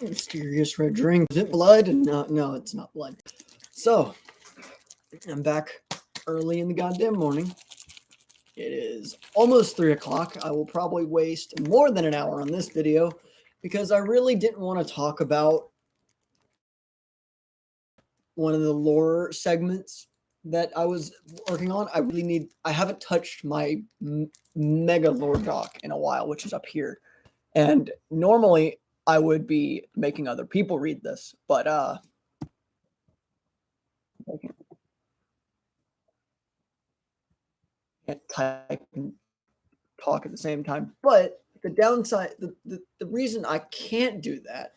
Mysterious red drink. Is it blood? No, it's not blood. So, I'm back early in the goddamn morning. It is almost 3 o'clock. I will probably waste more than an hour on this video because I really didn't want to talk about one of the lore segments that I was working on. I haven't touched my mega lore doc in a while, which is up here. And normally I would be making other people read this, but I can't type and talk at the same time. But the downside, the reason I can't do that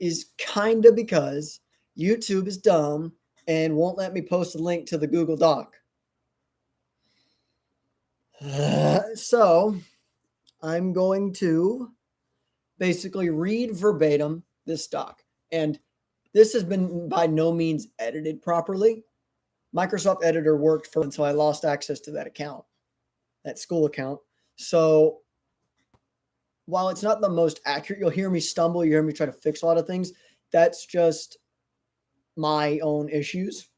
is kind of because YouTube is dumb and won't let me post a link to the Google Doc. So I'm going to basically read verbatim this doc. And this has been by no means edited properly. Microsoft Editor worked for until I lost access to that account, that school account. So while it's not the most accurate, you'll hear me stumble, you hear me try to fix a lot of things. That's just my own issues.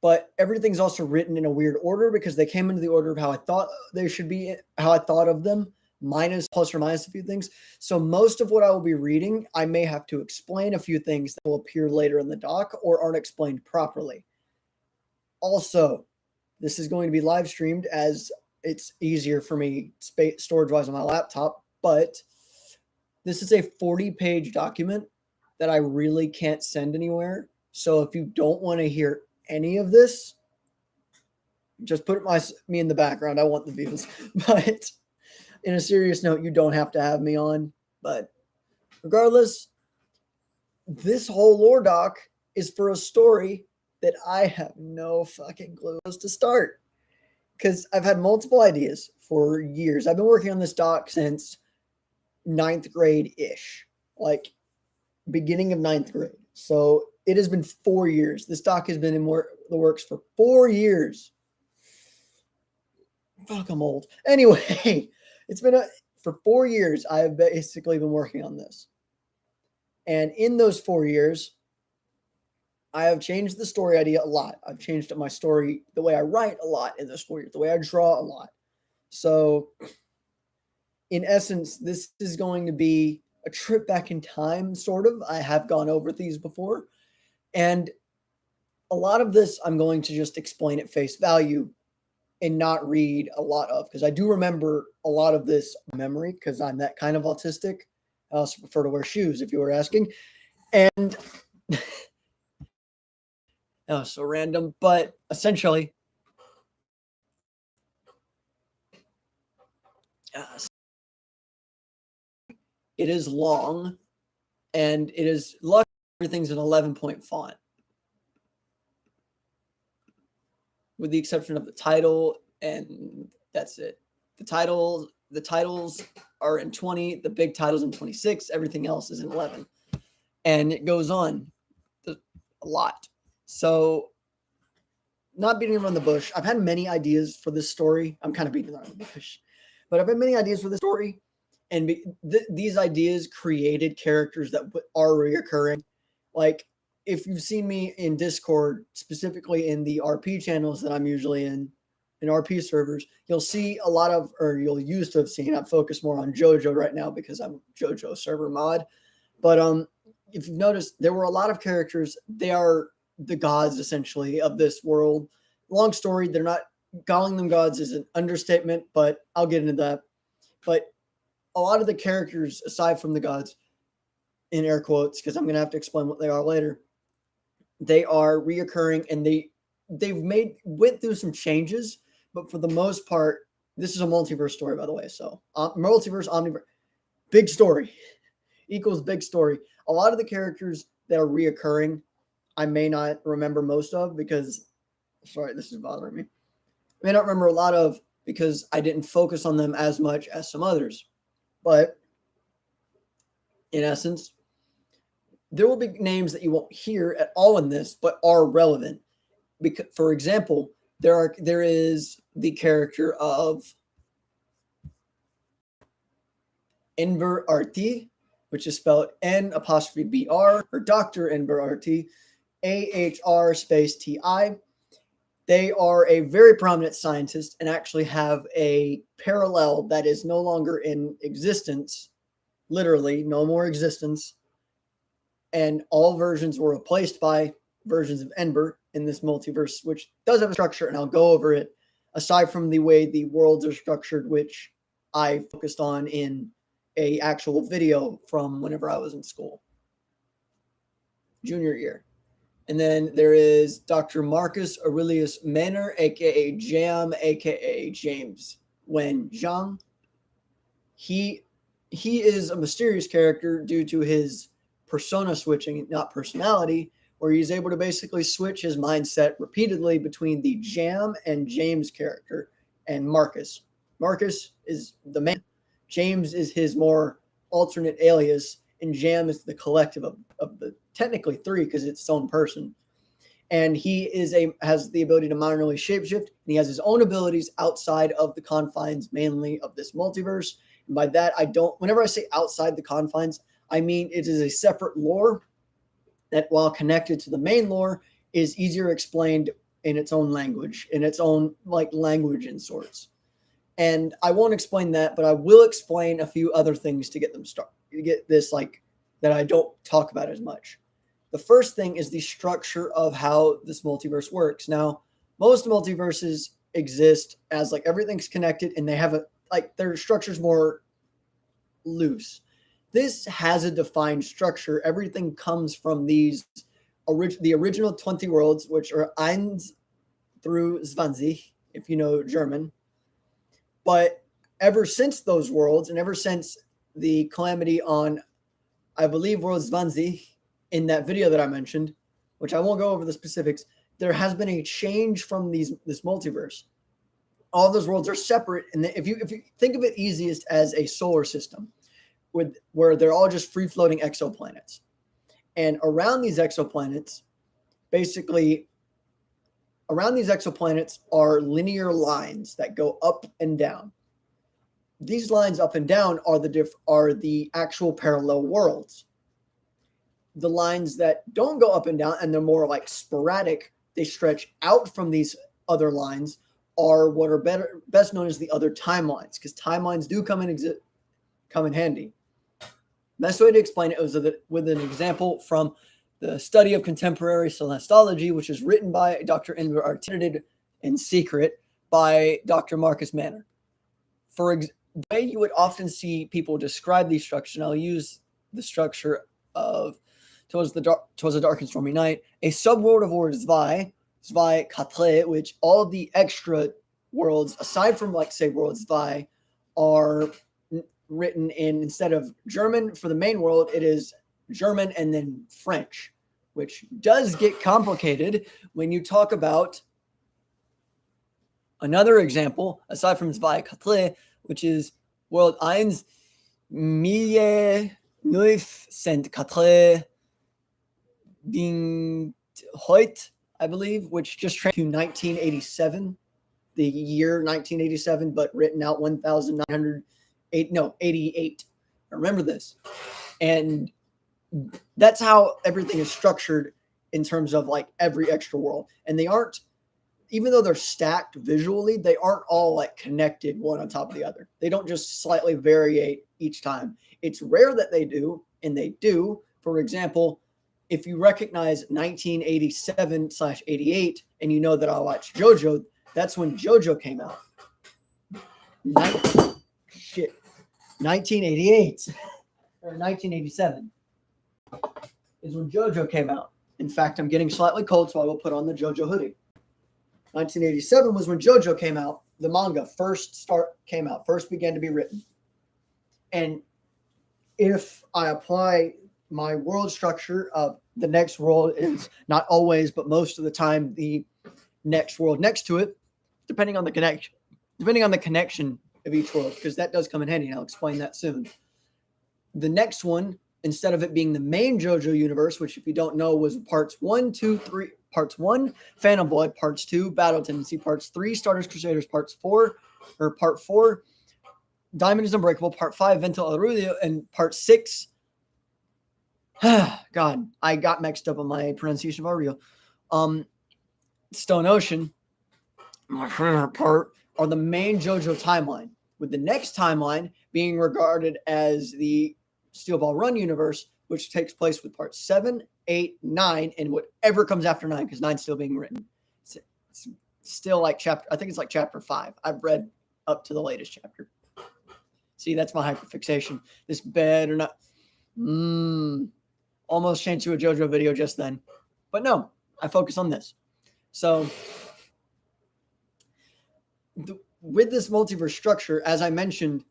But everything's also written in a weird order because they came into the order of how I thought they should be, how I thought of them, minus plus or minus a few things. So most of what I will be reading, I may have to explain a few things that will appear later in the doc or aren't explained properly. Also, this is going to be live streamed as it's easier for me storage-wise on my laptop, but this is a 40-page document that I really can't send anywhere. So if you don't want to hear any of this, just put me in the background. I want the views. But in a serious note, you don't have to have me on. But regardless, this whole lore doc is for a story that I have no fucking clue as to start. Because I've had multiple ideas for years. I've been working on this doc since 9th grade-ish. Like beginning of 9th grade. So it has been 4 years. This doc has been in the works for 4 years. Fuck, I'm old. Anyway, it's been for 4 years. I have basically been working on this. And in those 4 years, I have changed the story idea a lot. I've changed my story, the way I write a lot in those 4 years, the way I draw a lot. So in essence, this is going to be a trip back in time, sort of. I have gone over these before. And a lot of this, I'm going to just explain at face value and not read a lot of, because I do remember a lot of this memory because I'm that kind of autistic. I also prefer to wear shoes, if you were asking. And that was so random, but essentially, it is long, and it is lucky everything's an 11-point font, with the exception of the title, and that's it. The titles are in 20, the big titles in 26, everything else is in 11. And it goes on a lot. So, not beating around the bush, I've had many ideas for this story. I'm kind of beating around the bush. But I've had many ideas for this story, and these ideas created characters that are reoccurring. Like, if you've seen me in Discord, specifically in the RP channels that I'm usually in RP servers, you'll see a lot of, or you'll used to have seen, I focus more on JoJo right now because I'm JoJo server mod. But if you've noticed, there were a lot of characters, they are the gods essentially of this world. Long story, they're not, calling them gods is an understatement, but I'll get into that. But a lot of the characters, aside from the gods, in air quotes, because I'm going to have to explain what they are later, they are reoccurring, and went through some changes, but for the most part, this is a multiverse story, by the way. So multiverse, omniverse, big story equals big story. A lot of the characters that are reoccurring, I may not remember most of because, sorry, this is bothering me. I may not remember a lot of because I didn't focus on them as much as some others. But in essence, there will be names that you won't hear at all in this, but are relevant. Because, for example, there is the character of Enver Arti, which is spelled N''BR, or Dr. N''BRT, AHR space TI. They are a very prominent scientist and actually have a parallel that is no longer in existence, literally, no more existence. And all versions were replaced by versions of Ember in this multiverse, which does have a structure, and I'll go over it, aside from the way the worlds are structured, which I focused on in a actual video from whenever I was in school, junior year. And then there is Dr. Marcus Aurelius Manor, aka Jam, aka James Wen Zhang. He is a mysterious character due to his persona switching, not personality, where he's able to basically switch his mindset repeatedly between the Jam and James character and Marcus. Marcus is the man. James is his more alternate alias, and Jam is the collective of the technically three because it's its own person. And he has the ability to minorly shapeshift, and he has his own abilities outside of the confines mainly of this multiverse. And by that, whenever I say outside the confines, I mean it is a separate lore that, while connected to the main lore, is easier explained in its own language, in its own language in sorts. And I won't explain that, but I will explain a few other things to get them started, to get this that I don't talk about as much. The first thing is the structure of how this multiverse works. Now, most multiverses exist as everything's connected, and they have their structure's more loose. This has a defined structure. Everything comes from the original 20 worlds, which are 1 through 20, if you know German. But ever since those worlds, and ever since the calamity on, I believe, World 20, in that video that I mentioned, which I won't go over the specifics, there has been a change from this multiverse. All those worlds are separate, and if you think of it easiest as a solar system, where they're all just free-floating exoplanets. And around these exoplanets are linear lines that go up and down. These lines up and down are the actual parallel worlds. The lines that don't go up and down, and they're more sporadic, they stretch out from these other lines, are what are best known as the other timelines, because timelines do come in handy. Best way to explain it was with an example from the study of contemporary celestology, which is written by Dr. N''BRT, edited in secret by Dr. Marcus Manor. The way you would often see people describe these structures, and I'll use the structure of Twas a Dark and Stormy Night, a subworld of world Zwei Quatre, which all the extra worlds, aside from say world Zwei, are written in, instead of German for the main world, it is German and then French, which does get complicated when you talk about another example, aside from Zwei Quatre, which is World 1904 heute, I believe, which just translates to 1987, the year 1987, but written out 1988. I remember this. And that's how everything is structured in terms of every extra world. And they aren't, even though they're stacked visually, they aren't all connected one on top of the other. They don't just slightly variate each time. It's rare that they do, and they do. For example, if you recognize 1987/88 and you know that I watched JoJo, that's when JoJo came out. 1988 or 1987 is when JoJo came out. In fact, I'm getting slightly cold, so I will put on the JoJo hoodie. 1987 was when JoJo came out. The manga first began to be written. And if I apply my world structure of the next world is not always, but most of the time, the next world next to it, depending on the connection of each world, because that does come in handy, and I'll explain that soon. The next one, instead of it being the main JoJo universe, which if you don't know was parts 1, 2, 3, parts 1, Phantom Blood, parts 2, Battle Tendency, parts 3, Stardust Crusaders, part 4, Diamond is Unbreakable, part 5, Vento Aurelio, and part 6, God, I got mixed up on my pronunciation of Ariel. Stone Ocean, my favorite part, are the main JoJo timeline, with the next timeline being regarded as the Steel Ball Run universe, which takes place with parts 7, 8, 9, and whatever comes after 9, because 9's still being written. It's still like I think it's like chapter 5. I've read up to the latest chapter. See, that's my hyperfixation. This better not. Almost changed to a JoJo video just then. But no, I focus on this. So with this multiverse structure, as I mentioned,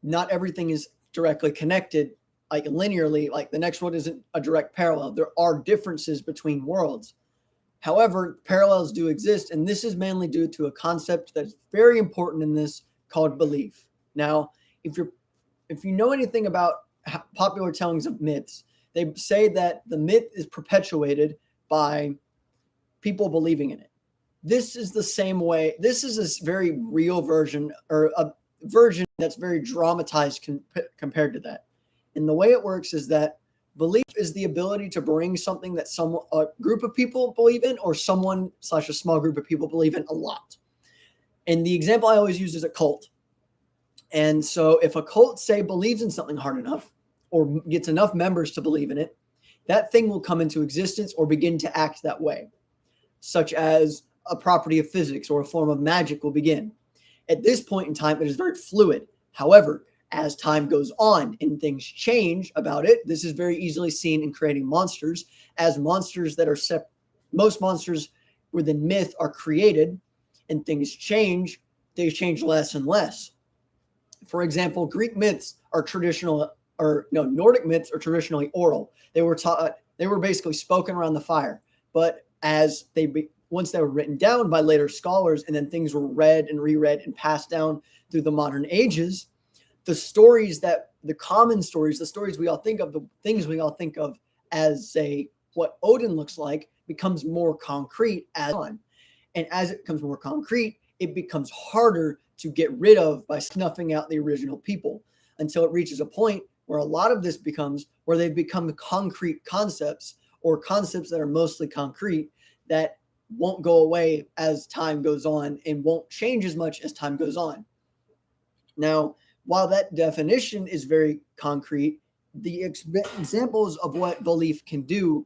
not everything is directly connected, like linearly, like the next one isn't a direct parallel. There are differences between worlds. However, parallels do exist, and this is mainly due to a concept that's very important in this called belief. Now, if you know anything about popular tellings of myths, they say that the myth is perpetuated by people believing in it. This is the same way. This is a very real version, or a version that's very dramatized compared to that. And the way it works is that belief is the ability to bring something that a group of people believe in, or someone / a small group of people believe in a lot. And the example I always use is a cult. And so if a cult, say, believes in something hard enough, or gets enough members to believe in it, that thing will come into existence or begin to act that way, such as a property of physics or a form of magic will begin. At this point in time, it is very fluid. However, as time goes on and things change about it, this is very easily seen in creating monsters, as monsters that are most monsters within myth are created and things change, they change less and less. For example, Greek myths are Nordic myths are traditionally oral. They were basically spoken around the fire. But once they were written down by later scholars, and then things were read and reread and passed down through the modern ages, the common stories, the stories we all think of, the things we all think of as, say, what Odin looks like, becomes more concrete and as it becomes more concrete, it becomes harder to get rid of by snuffing out the original people, until it reaches a point where a lot of this becomes where they've become concrete concepts, or concepts that are mostly concrete, that won't go away as time goes on and won't change as much as time goes on. Now, while that definition is very concrete, the examples of what belief can do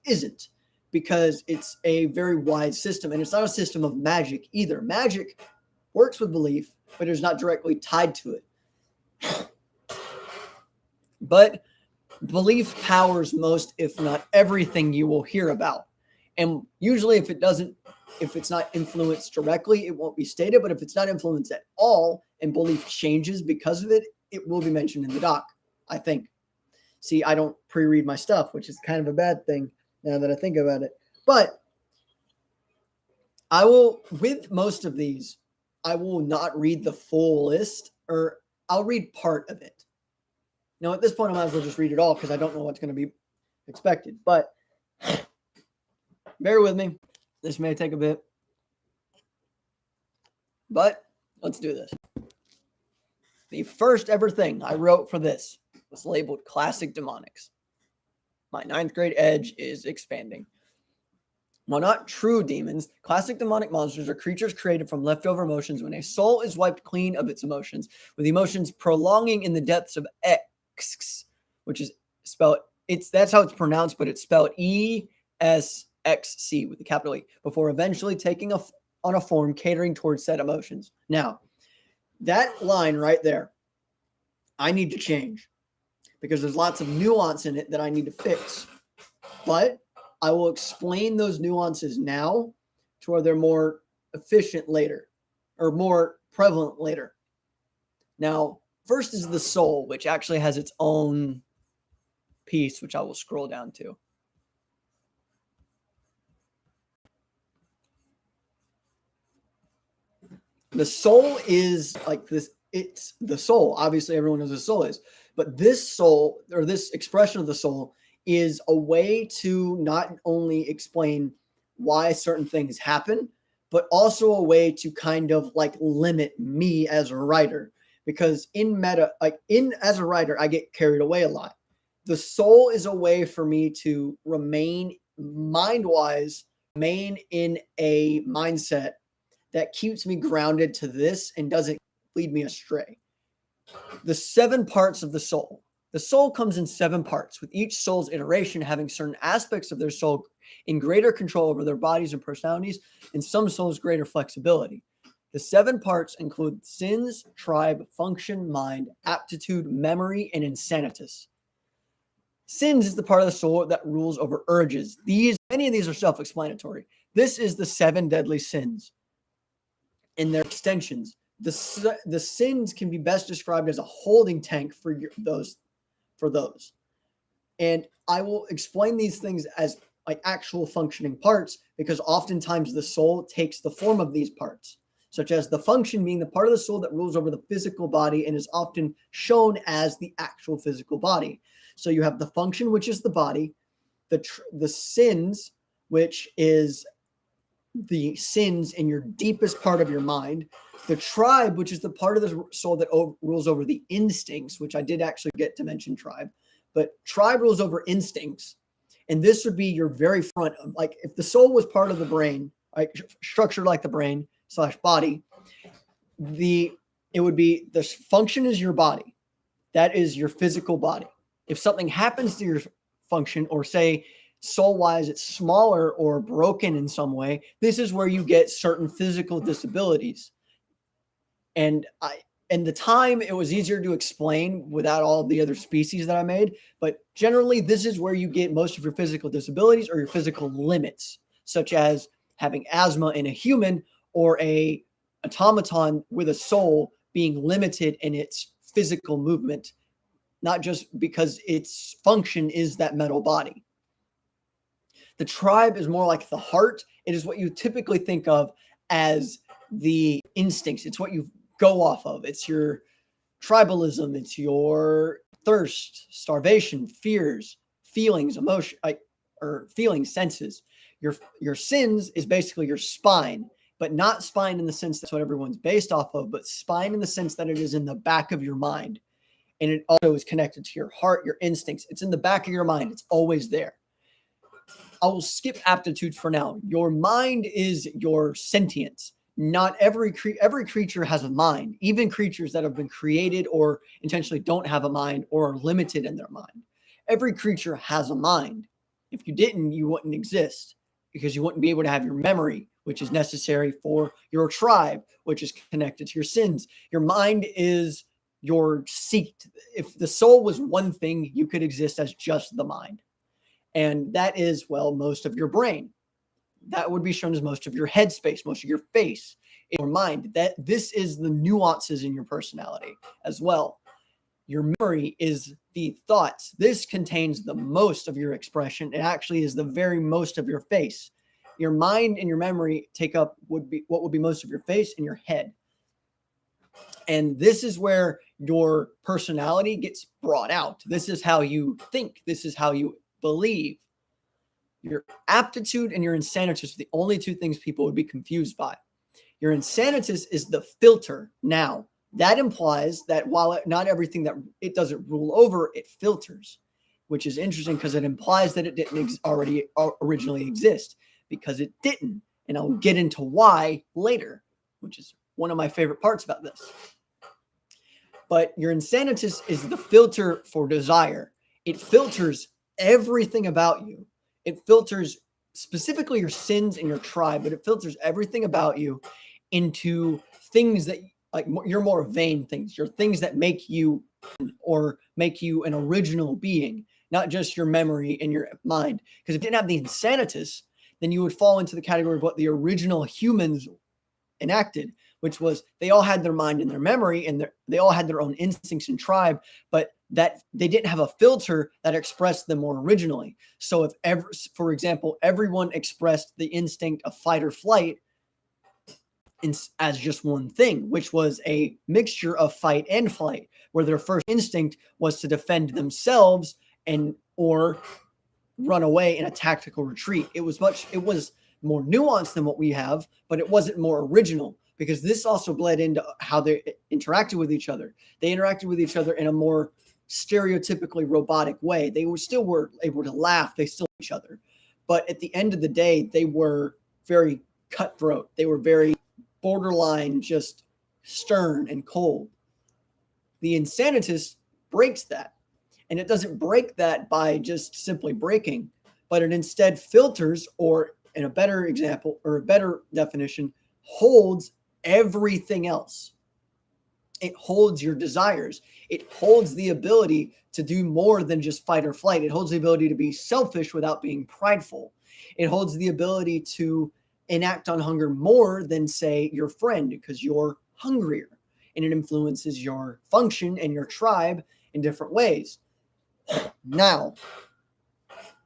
isn't, because it's a very wide system, and it's not a system of magic either. Magic works with belief, but is not directly tied to it. But belief powers most, if not everything, you will hear about. And usually if it's not influenced directly, it won't be stated. But if it's not influenced at all and belief changes because of it, it will be mentioned in the doc, I think. See, I don't pre-read my stuff, which is kind of a bad thing now that I think about it. But with most of these, I will not read the full list, or I'll read part of it. Now, at this point, I might as well just read it all, because I don't know what's going to be expected. But bear with me. This may take a bit. But let's do this. The first ever thing I wrote for this was labeled Classic Demonics. My 9th grade edge is expanding. While not true demons, classic demonic monsters are creatures created from leftover emotions when a soul is wiped clean of its emotions, with emotions prolonging in the depths of X, which is spelled, that's how it's pronounced, but it's spelled ESXC with the capital E, before eventually taking on a form catering towards said emotions. Now, that line right there, I need to change, because there's lots of nuance in it that I need to fix. But I will explain those nuances now to where they're more efficient later, or more prevalent later. Now, first is the soul, which actually has its own piece, which I will scroll down to. The soul is like this. It's the soul. Obviously, everyone knows what the soul is. But this soul, or this expression of the soul, is a way to not only explain why certain things happen, but also a way to kind of like limit me as a writer. Because as a writer, I get carried away a lot. The soul is a way for me to remain mind-wise, remain in a mindset that keeps me grounded to this and doesn't lead me astray. The 7 parts of the soul. The soul comes in 7 parts, with each soul's iteration having certain aspects of their soul in greater control over their bodies and personalities, and some souls greater flexibility. The 7 parts include sins, tribe, function, mind, aptitude, memory, and insanitus. Sins is the part of the soul that rules over urges. Many of these are self-explanatory. This is the 7 deadly sins and their extensions. The sins can be best described as a holding tank for those. And I will explain these things as like actual functioning parts, because oftentimes the soul takes the form of these parts, such as the function being the part of the soul that rules over the physical body and is often shown as the actual physical body. So you have the function, which is the body, the sins, which is the sins in your deepest part of your mind, the tribe, which is the part of the soul that rules over the instincts, which I did actually get to mention tribe, but tribe rules over instincts. And this would be your very front. Like if the soul was part of the brain, like structured like the brain / body, it would be the function is your body. That is your physical body. If something happens to your function, or say soul-wise it's smaller or broken in some way, this is where you get certain physical disabilities. And the time it was easier to explain without all the other species that I made, but generally this is where you get most of your physical disabilities or your physical limits, such as having asthma in a human, or a automaton with a soul being limited in its physical movement, not just because its function is that metal body. The tribe is more like the heart. It is what you typically think of as the instincts. It's what you go off of. It's your tribalism. It's your thirst, starvation, fears, feelings, emotion, or feeling senses. Your sins is basically your spine, but not spine in the sense that's what everyone's based off of, but spine in the sense that it is in the back of your mind. And it also is connected to your heart, your instincts. It's in the back of your mind. It's always there. I will skip aptitude for now. Your mind is your sentience. Not every creature has a mind, even creatures that have been created or intentionally don't have a mind or are limited in their mind. Every creature has a mind. If you didn't, you wouldn't exist, because you wouldn't be able to have your memory, which is necessary for your tribe, which is connected to your sins. Your mind is your seat. If the soul was one thing, you could exist as just the mind. And that is, well, most of your brain. That would be shown as most of your headspace, most of your face, your mind. That this is the nuances in your personality as well. Your memory is the thoughts. This contains the most of your expression. It actually is the very most of your face. Your mind and your memory take up what would be most of your face and your head. And this is where your personality gets brought out. This is how you think. This is how you believe. Your aptitude and your insanitus are the only 2 things people would be confused by. Your insanitus is the filter. Now, that implies that while not everything that it doesn't rule over, it filters, which is interesting because it implies that it didn't originally exist, because it didn't. And I'll get into why later, which is one of my favorite parts about this. But your insanitus is the filter for desire. It filters everything about you. It filters specifically your sins and your tribe, but it filters everything about you into things that, like, your more vain things, your things that make you or make you an original being, not just your memory and your mind. Because if you didn't have the insanitus, then you would fall into the category of what the original humans enacted, which was they all had their mind and their memory, and they all had their own instincts and tribe, but that they didn't have a filter that expressed them more originally. So if for example, everyone expressed the instinct of fight or flight as just one thing, which was a mixture of fight and flight, where their first instinct was to defend themselves or run away in a tactical retreat. It was more nuanced than what we have, but it wasn't more original, because this also bled into how they interacted with each other. They interacted with each other in a more stereotypically robotic way. They still were able to laugh. They still each other. But at the end of the day, they were very cutthroat. They were very borderline, just stern and cold. The insanitist breaks that. And it doesn't break that by just simply breaking, but it instead filters, or in a better example or a better definition, holds everything else. It holds your desires. It holds the ability to do more than just fight or flight. It holds the ability to be selfish without being prideful. It holds the ability to enact on hunger more than, say, your friend, because you're hungrier. And it influences your function and your tribe in different ways. Now,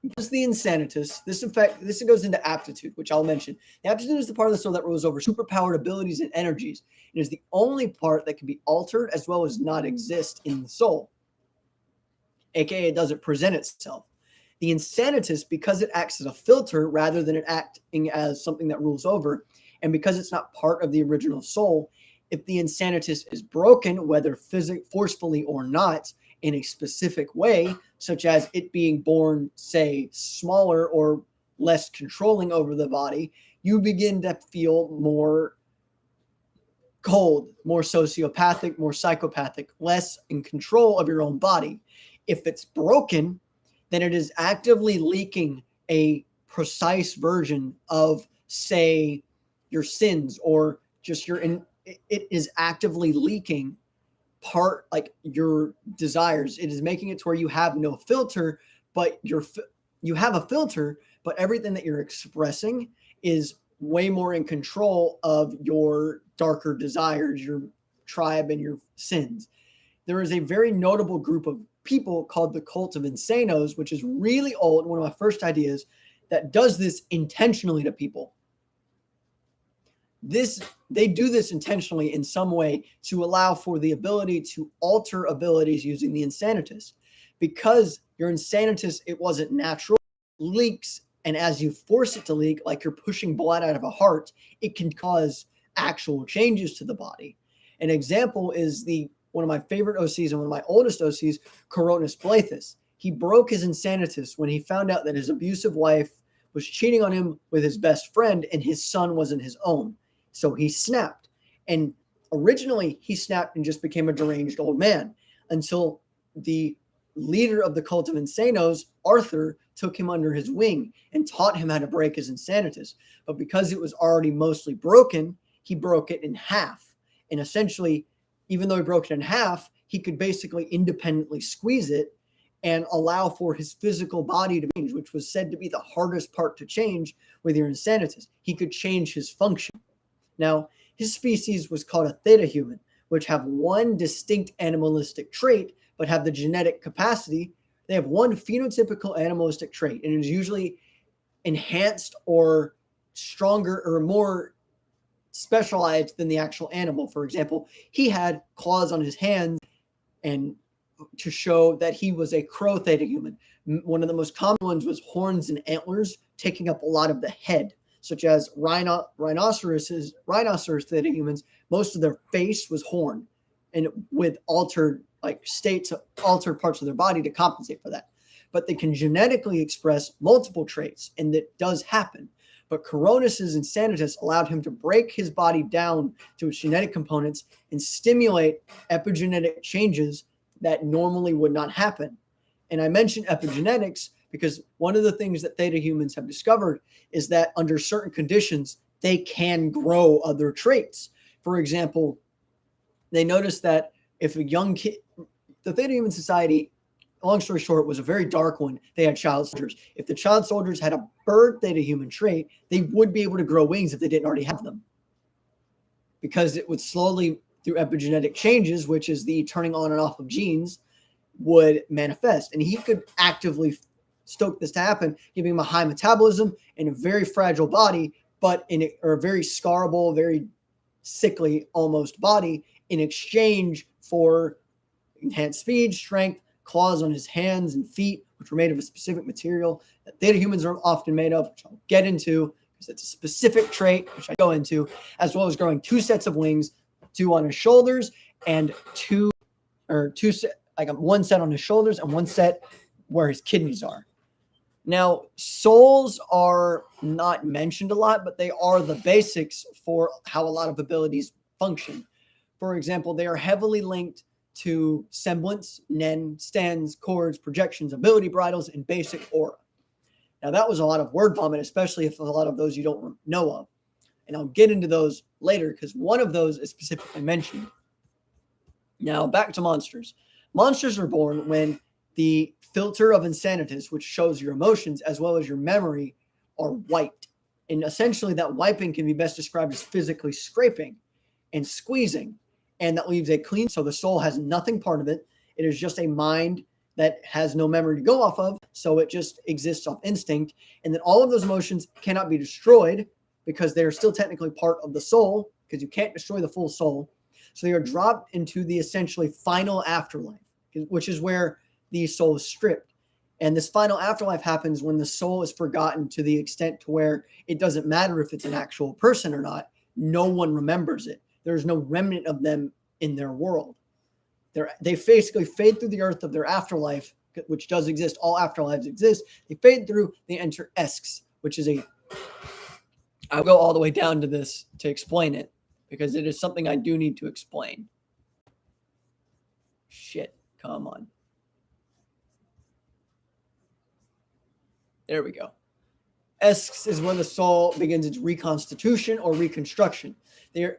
because the insanitist, this goes into aptitude, which I'll mention. The aptitude is the part of the soul that rules over superpowered abilities and energies. It is the only part that can be altered as well as not exist in the soul, aka it doesn't present itself. The insanitist, because it acts as a filter rather than it acting as something that rules over, and because it's not part of the original soul, if the insanitist is broken, whether forcefully or not, in a specific way, such as it being born, say, smaller or less controlling over the body, you begin to feel more cold, more sociopathic, more psychopathic, less in control of your own body. If it's broken, then it is actively leaking a precise version of, say, your sins, or just it is actively leaking part, like your desires. It is making it to where you have no filter, but you have a filter, but everything that you're expressing is way more in control of your darker desires, your tribe, and your sins. There is a very notable group of people called the cult of insanos, which is really old, one of my first ideas, that does this intentionally to people. They do this intentionally in some way to allow for the ability to alter abilities using the insanitist. Because your insanitist, it wasn't natural, leaks, and as you force it to leak, like you're pushing blood out of a heart, it can cause actual changes to the body. An example is one of my favorite OCs and one of my oldest OCs, Coronis Blathus. He broke his insanitist when he found out that his abusive wife was cheating on him with his best friend and his son wasn't his own. So he snapped. And originally he snapped and just became a deranged old man until the leader of the cult of insanos, Arthur, took him under his wing and taught him how to break his insanitist. But because it was already mostly broken, he broke it in half. And essentially, even though he broke it in half, he could basically independently squeeze it and allow for his physical body to change, which was said to be the hardest part to change with your insanitist. He could change his function. Now, his species was called a theta human, which have one distinct animalistic trait, but have the genetic capacity. They have one phenotypical animalistic trait, and it is usually enhanced or stronger or more specialized than the actual animal. For example, he had claws on his hands, and to show that he was a crow theta human. One of the most common ones was horns and antlers, taking up a lot of the head, such as rhinoceros theta humans. Most of their face was horn, and with altered altered parts of their body to compensate for that. But they can genetically express multiple traits, and that does happen. But Coronis's insanitist allowed him to break his body down to its genetic components and stimulate epigenetic changes that normally would not happen. And I mention epigenetics because one of the things that theta humans have discovered is that under certain conditions, they can grow other traits. For example, they noticed that if a young kid, the theta human society, long story short, was a very dark one. They had child soldiers. If the child soldiers had a bird theta human trait, they would be able to grow wings if they didn't already have them, because it would slowly, through epigenetic changes, which is the turning on and off of genes, would manifest. And he could actively stoke this to happen, giving him a high metabolism and a very fragile body, but or a very scarable, very sickly almost body, in exchange for enhanced speed, strength, claws on his hands and feet, which were made of a specific material that theta humans are often made of, which I'll get into because it's a specific trait, which I go into, as well as growing two sets of wings, two on his shoulders and two like one set on his shoulders and one set where his kidneys are. Now, souls are not mentioned a lot, but they are the basics for how a lot of abilities function. For example, they are heavily linked to semblance, nen, stands, chords, projections, ability bridles, and basic aura. Now, that was a lot of word vomit, especially if a lot of those you don't know of. And I'll get into those later because one of those is specifically mentioned. Now, back to monsters. Monsters are born when the filter of insanitas, which shows your emotions as well as your memory, are wiped. And essentially, that wiping can be best described as physically scraping and squeezing. And that leaves a clean, so the soul has nothing part of it. It is just a mind that has no memory to go off of, so it just exists off instinct. And then all of those emotions cannot be destroyed because they are still technically part of the soul, because you can't destroy the full soul. So they are dropped into the essentially final afterlife, which is where the soul is stripped. And this final afterlife happens when the soul is forgotten to the extent to where it doesn't matter if it's an actual person or not. No one remembers it. There's no remnant of them in their world. They basically fade through the earth of their afterlife, which does exist. All afterlives exist. They fade through, they enter esks, which is I'll go all the way down to this to explain it because it is something I do need to explain. Shit, come on. There we go. Esks is when the soul begins its reconstitution or reconstruction. The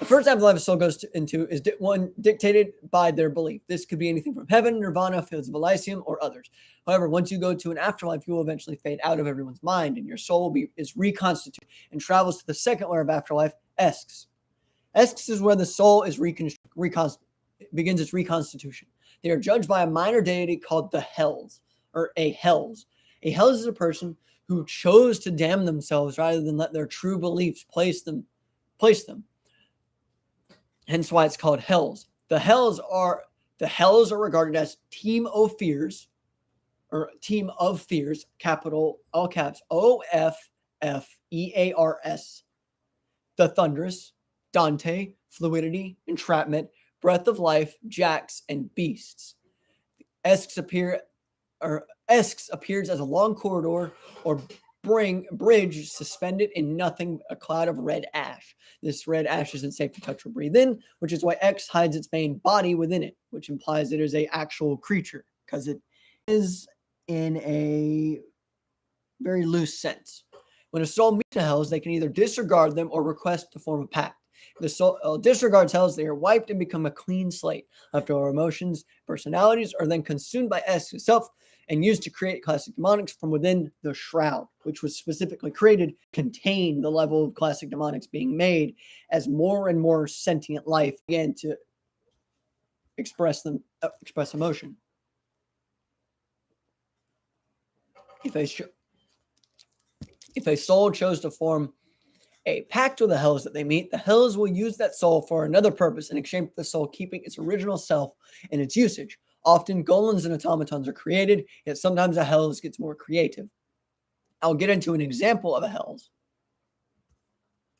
first afterlife a soul goes into is one dictated by their belief. This could be anything from heaven, nirvana, fields of Elysium, or others. However, once you go to an afterlife, you will eventually fade out of everyone's mind, and your soul is reconstituted and travels to the second layer of afterlife, esks. Esks is where the soul is begins its reconstitution. They are judged by a minor deity called the Hells, or a Hells. A Hells is a person who chose to damn themselves rather than let their true beliefs place them. Hence why it's called Hells. The Hells are regarded as team of fears, capital all caps OFFEARS. The Thunderous, Dante, Fluidity, Entrapment, Breath of Life, Jax, and Beasts. Esks appears as a long corridor or bridge suspended in nothing, a cloud of red ash. This red ash isn't safe to touch or breathe in, which is why X hides its main body within it, which implies it is an actual creature, because it is in a very loose sense. When a soul meets the Hells, they can either disregard them or request to form a pact. If the soul disregards Hells, they are wiped and become a clean slate. After all, emotions, personalities are then consumed by S itself and used to create classic demonics from within the shroud, which was specifically created to contain the level of classic demonics being made as more and more sentient life began to express emotion. If a soul chose to form a pact with the Hells that they meet, the Hells will use that soul for another purpose in exchange for the soul keeping its original self and its usage. Often golems and automatons are created, yet sometimes a Hells gets more creative. I'll get into an example of a Hells,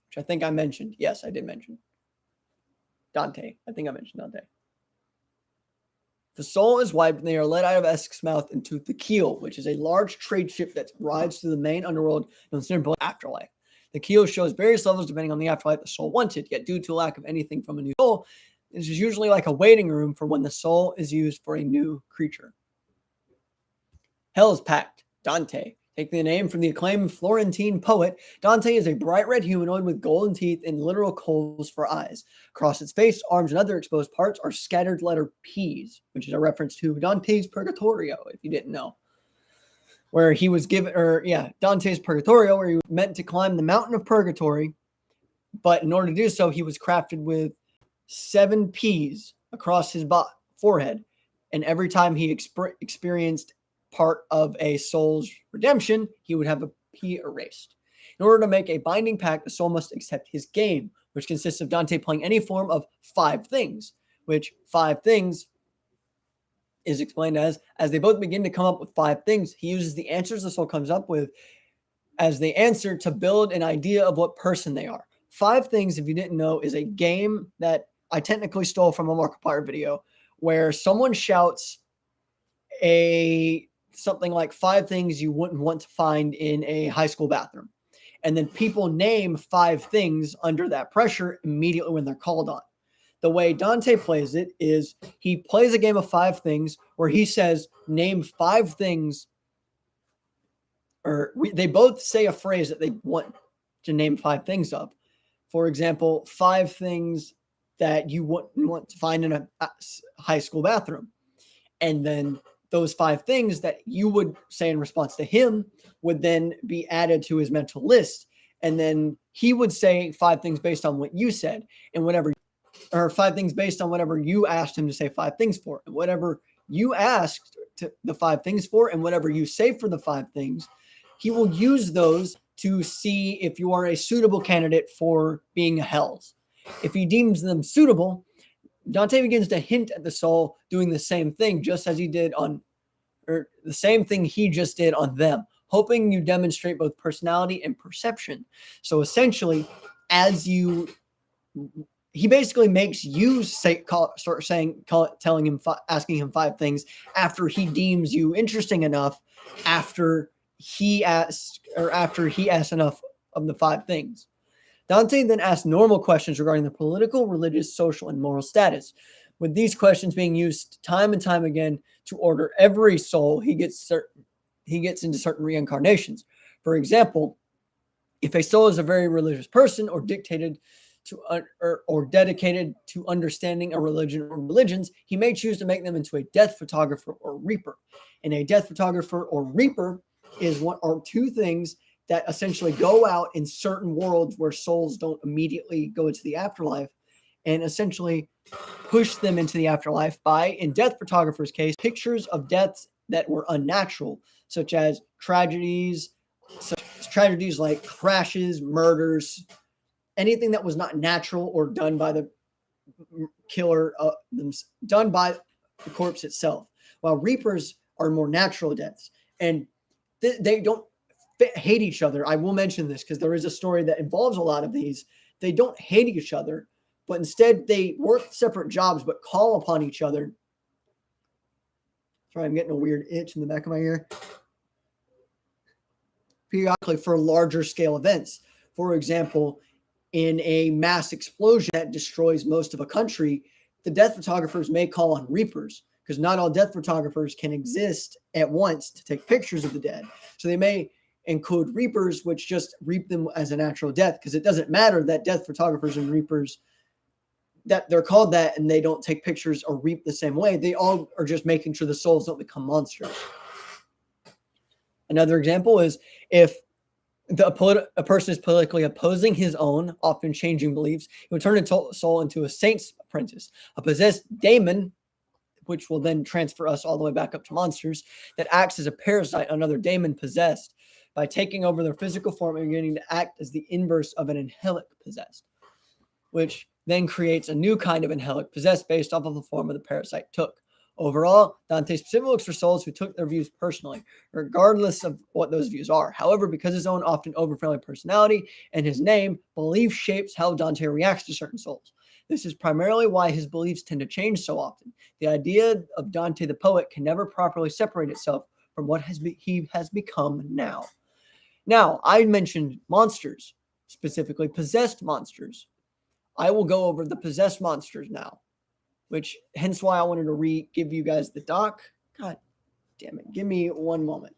which I think I mentioned. Yes, I did mention Dante. I think I mentioned Dante. The soul is wiped and they are let out of Esk's mouth into the Keel, which is a large trade ship that rides through the main underworld known as afterlife. The Keel shows various levels depending on the afterlife the soul wanted, yet due to lack of anything from a new soul, this is usually like a waiting room for when the soul is used for a new creature. Hell's Pact, Dante. Taking the name from the acclaimed Florentine poet, Dante is a bright red humanoid with golden teeth and literal coals for eyes. Across its face, arms, and other exposed parts are scattered letter P's, which is a reference to Dante's Purgatorio, if you didn't know. Where he was given, Dante's Purgatorio, where he was meant to climb the mountain of Purgatory, but in order to do so, he was crafted with 7 P's across his forehead, and every time he experienced part of a soul's redemption, he would have a P erased. In order to make a binding pact, the soul must accept his game, which consists of Dante playing any form of 5 things, which 5 things is explained as they both begin to come up with 5 things, he uses the answers the soul comes up with as the answer to build an idea of what person they are. 5 things, if you didn't know, is a game that I technically stole from a Markiplier video where someone shouts something like 5 things you wouldn't want to find in a high school bathroom. And then people name 5 things under that pressure immediately when they're called on. The way Dante plays it is he plays a game of 5 things where he says, name 5 things, they both say a phrase that they want to name 5 things of. For example, 5 things that you wouldn't want to find in a high school bathroom. And then those 5 things that you would say in response to him would then be added to his mental list. And then he would say 5 things based on what you said, and or 5 things based on whatever you asked him to say 5 things for. And whatever you asked the 5 things for, and whatever you say for the 5 things, he will use those to see if you are a suitable candidate for being held. If he deems them suitable, Dante begins to hint at the soul doing the same thing, just as he did or the same thing he just did on them, hoping you demonstrate both personality and perception. So essentially, he basically makes you asking him 5 things after he deems you interesting enough, after he asks enough of the 5 things. Dante then asks normal questions regarding the political, religious, social, and moral status, with these questions being used time and time again to order every soul he gets into certain reincarnations. For example, if a soul is a very religious person or dedicated to understanding a religion or religions, he may choose to make them into a death photographer or reaper. And a death photographer or reaper is 2 things that essentially go out in certain worlds where souls don't immediately go into the afterlife, and essentially push them into the afterlife by, in death photographer's case, pictures of deaths that were unnatural, such as tragedies like crashes, murders, anything that was not natural or done by the killer, done by the corpse itself. While reapers are more natural deaths, and they don't hate each other. I will mention this because there is a story that involves a lot of these. They don't hate each other, but instead they work separate jobs but call upon each other. Sorry, I'm getting a weird itch in the back of my ear. Periodically for larger scale events. For example, in a mass explosion that destroys most of a country, the death photographers may call on reapers, because not all death photographers can exist at once to take pictures of the dead. So they may include reapers, which just reap them as a natural death, because it doesn't matter that death photographers and reapers, that they're called that and they don't take pictures or reap the same way. They all are just making sure the souls don't become monsters. Another example is if a person is politically opposing his own, often changing beliefs, he will turn a soul into a saint's apprentice, a possessed daemon, which will then transfer us all the way back up to monsters, that acts as a parasite on another daemon possessed by taking over their physical form and beginning to act as the inverse of an angelic possessed, which then creates a new kind of angelic possessed based off of the form of the parasite took. Overall, Dante specifically looks for souls who took their views personally, regardless of what those views are. However, because his own often over-friendly personality and his name, belief shapes how Dante reacts to certain souls. This is primarily why his beliefs tend to change so often. The idea of Dante the poet can never properly separate itself from what he has become now. Now, I mentioned monsters, specifically possessed monsters. I will go over the possessed monsters now, which hence why I wanted to give you guys the doc. God damn it. Give me one moment.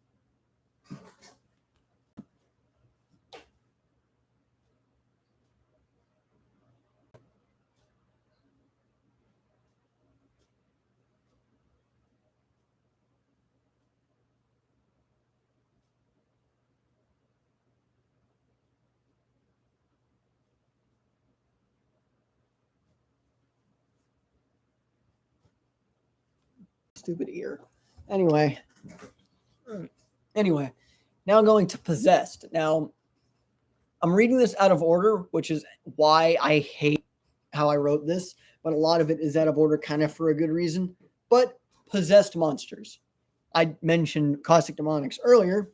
Stupid ear. Anyway, now going to possessed. Now, I'm reading this out of order, which is why I hate how I wrote this, but a lot of it is out of order kind of for a good reason. But possessed monsters. I mentioned classic demonics earlier.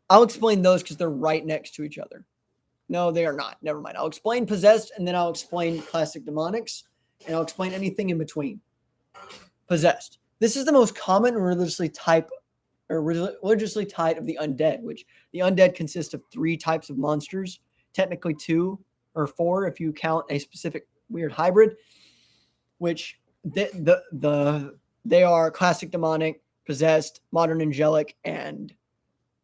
I'll explain those because they're right next to each other. No, they are not. Never mind. I'll explain possessed, and then I'll explain classic demonics, and I'll explain anything in between. possessed. This is the most common religiously tied of the undead, which the undead consists of three types of monsters, technically two or four if you count a specific weird hybrid, which they are classic demonic, possessed, modern angelic, and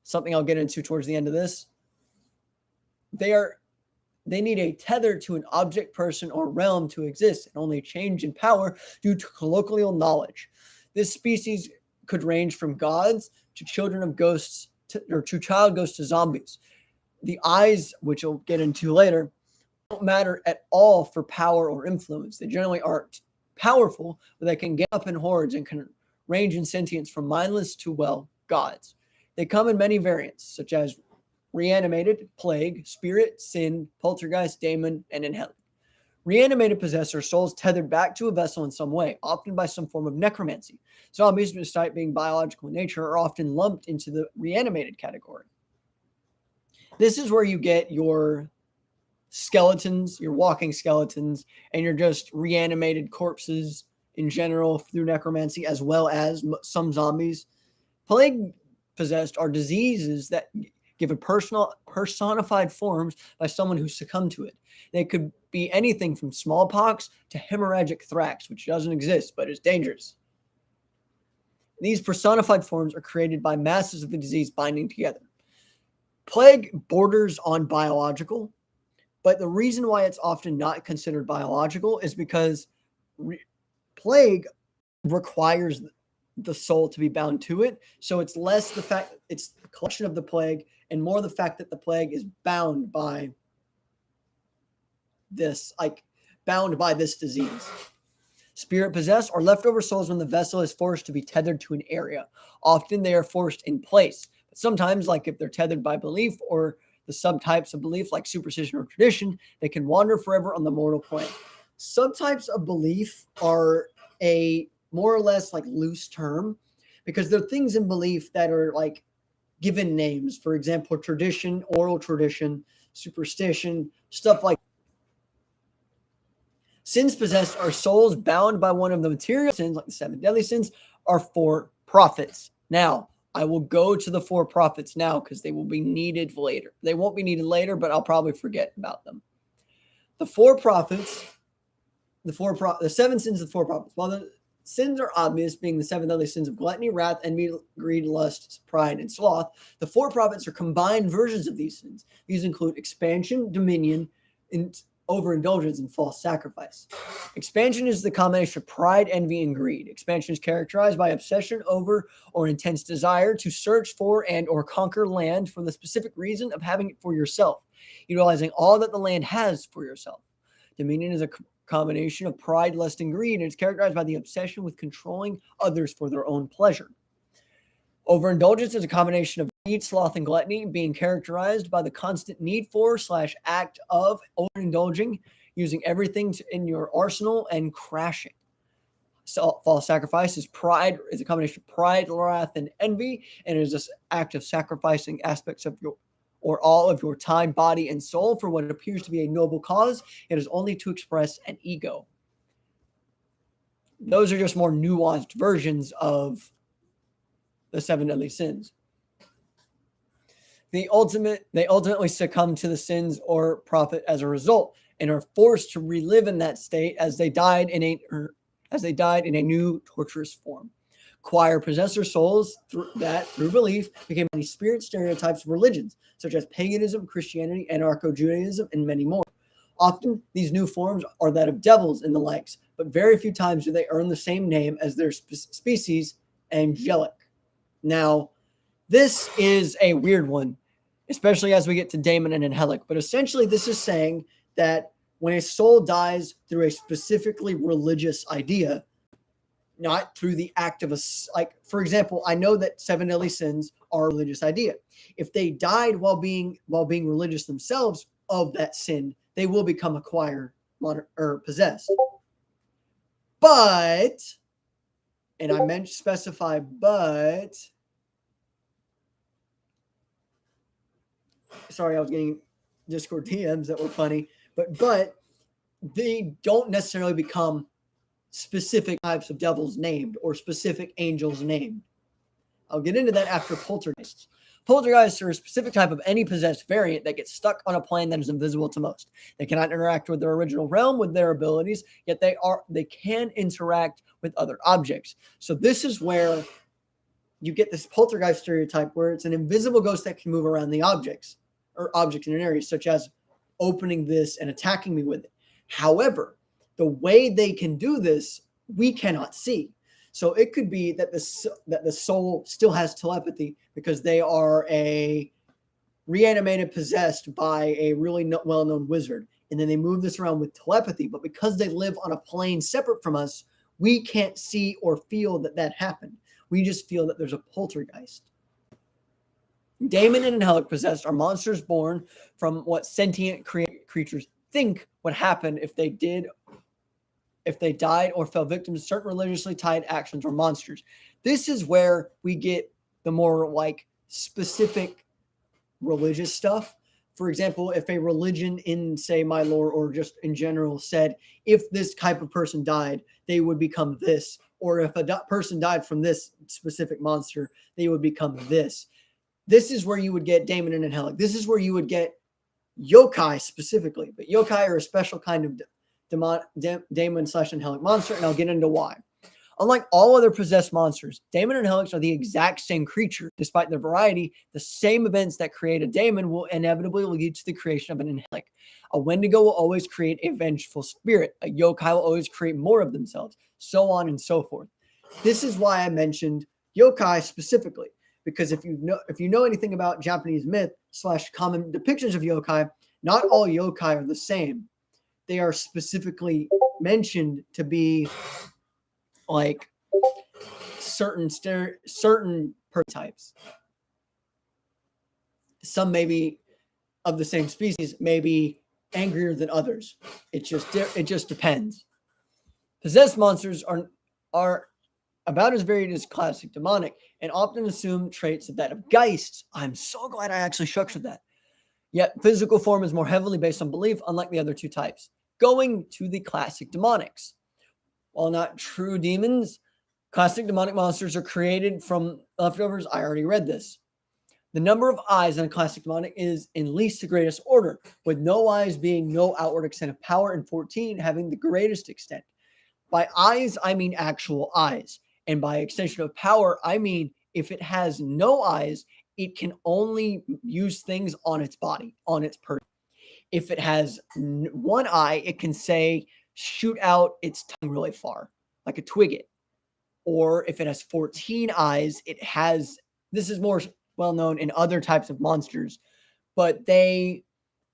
something I'll get into towards the end of this. They need a tether to an object, person, or realm to exist, and only change in power due to colloquial knowledge. This species could range from gods to children of ghosts or to child ghosts to zombies. The eyes, which we'll get into later, don't matter at all for power or influence. They generally aren't powerful, but they can get up in hordes and can range in sentience from mindless to, well, gods. They come in many variants, such as reanimated, plague, spirit, sin, poltergeist, daemon, and angelic. Reanimated possessor souls tethered back to a vessel in some way, often by some form of necromancy. Zombies, despite being biological in nature, are often lumped into the reanimated category. This is where you get your skeletons, your walking skeletons, and your just reanimated corpses in general through necromancy, as well as some zombies. Plague possessed are diseases that give a personified forms by someone who succumbed to it. They could be anything from smallpox to hemorrhagic thrax, which doesn't exist but is dangerous. These personified forms are created by masses of the disease binding together. Plague borders on biological, but the reason why it's often not considered biological is because plague requires the soul to be bound to it. So it's less the fact it's the collection of the plague and more the fact that the plague is bound by this disease. Spirit possessed are leftover souls when the vessel is forced to be tethered to an area. Often they are forced in place, but sometimes, like if they're tethered by belief or the subtypes of belief like superstition or tradition, they can wander forever on the mortal plane. Subtypes of belief are a more or less like loose term because they're things in belief that are like given names. For example, tradition, oral tradition, superstition, stuff like that. Sins possessed are souls bound by one of the material sins, like the 7 deadly sins, are 4 prophets. Now, I will go to the 4 prophets now because they will be needed later. They won't be needed later, but I'll probably forget about them. The 4 prophets, the 7 sins of the 4 prophets. While the sins are obvious, being the 7 deadly sins of gluttony, wrath, envy, greed, lust, pride, and sloth, the 4 prophets are combined versions of these sins. These include expansion, dominion, and overindulgence, and false sacrifice. Expansion is the combination of pride, envy, and greed. Expansion is characterized by obsession over or intense desire to search for and or conquer land for the specific reason of having it for yourself, utilizing all that the land has for yourself. Dominion is a combination of pride, lust, and greed, and it's characterized by the obsession with controlling others for their own pleasure. Overindulgence is a combination of greed, sloth, and gluttony, being characterized by the constant need for / act of overindulging, using everything in your arsenal and crashing. So, false sacrifice is a combination of pride, wrath, and envy, and it is this act of sacrificing aspects of your or all of your time, body, and soul for what appears to be a noble cause. It is only to express an ego. Those are just more nuanced versions of the 7 deadly sins. They ultimately succumb to the sins or profit as a result and are forced to relive in that state as they died in a new torturous form. Choir possessor souls through belief became many spirit stereotypes of religions, such as paganism, Christianity, anarcho-Judaism, and many more. Often, these new forms are that of devils and the likes, but very few times do they earn the same name as their species, angelic. Now, this is a weird one, especially as we get to daemon and angelic, but essentially this is saying that when a soul dies through a specifically religious idea, not through the act of for example, I know that 7 deadly sins are a religious idea. If they died while being religious themselves of that sin, they will become a choir or possessed. But, and I meant to specify, but, sorry, I was getting Discord DMs that were funny, but they don't necessarily become specific types of devils named or specific angels named. I'll get into that after poltergeists. Poltergeists are a specific type of any possessed variant that gets stuck on a plane that is invisible to most. They cannot interact with their original realm with their abilities, yet they can interact with other objects. So this is where you get this poltergeist stereotype where it's an invisible ghost that can move around the objects or objects in an area, such as opening this and attacking me with it. However, the way they can do this, we cannot see. So it could be that the soul still has telepathy because they are a reanimated, possessed by a really well-known wizard. And then they move this around with telepathy. But because they live on a plane separate from us, we can't see or feel that happened. We just feel that there's a poltergeist. Daemon and angelic possessed are monsters born from what sentient creatures think would happen if they died or fell victim to certain religiously tied actions or monsters. This is where we get the more like specific religious stuff. For example, if a religion in, say, my lore or just in general said, if this type of person died, they would become this. Or if a person died from this specific monster, they would become this. This is where you would get daemon and angelic. This is where you would get yokai specifically. But yokai are a special kind of daemon/angelic monster, and I'll get into why. Unlike all other possessed monsters, daemon and angelics are the exact same creature. Despite their variety, the same events that create a daemon will inevitably lead to the creation of an angelic. A Wendigo will always create a vengeful spirit. A yokai will always create more of themselves, so on and so forth. This is why I mentioned yokai specifically, because if you know anything about Japanese myth / common depictions of yokai, not all yokai are the same. They are specifically mentioned to be like certain types. Some may be of the same species, may be angrier than others. It just depends. Possessed monsters are about as varied as classic demonic and often assume traits of that of geists. I'm so glad I actually structured that. Yet physical form is more heavily based on belief, unlike the other two types. Going to the classic demonics. While not true demons, classic demonic monsters are created from leftovers. I already read this. The number of eyes in a classic demonic is in least to greatest order, with no eyes being no outward extent of power and 14 having the greatest extent. By eyes, I mean actual eyes. And by extension of power, I mean if it has no eyes, it can only use things on its body, on its person. If it has one eye, it can say, shoot out its tongue really far, like a twigget. Or if it has 14 eyes, this is more well known in other types of monsters, but they,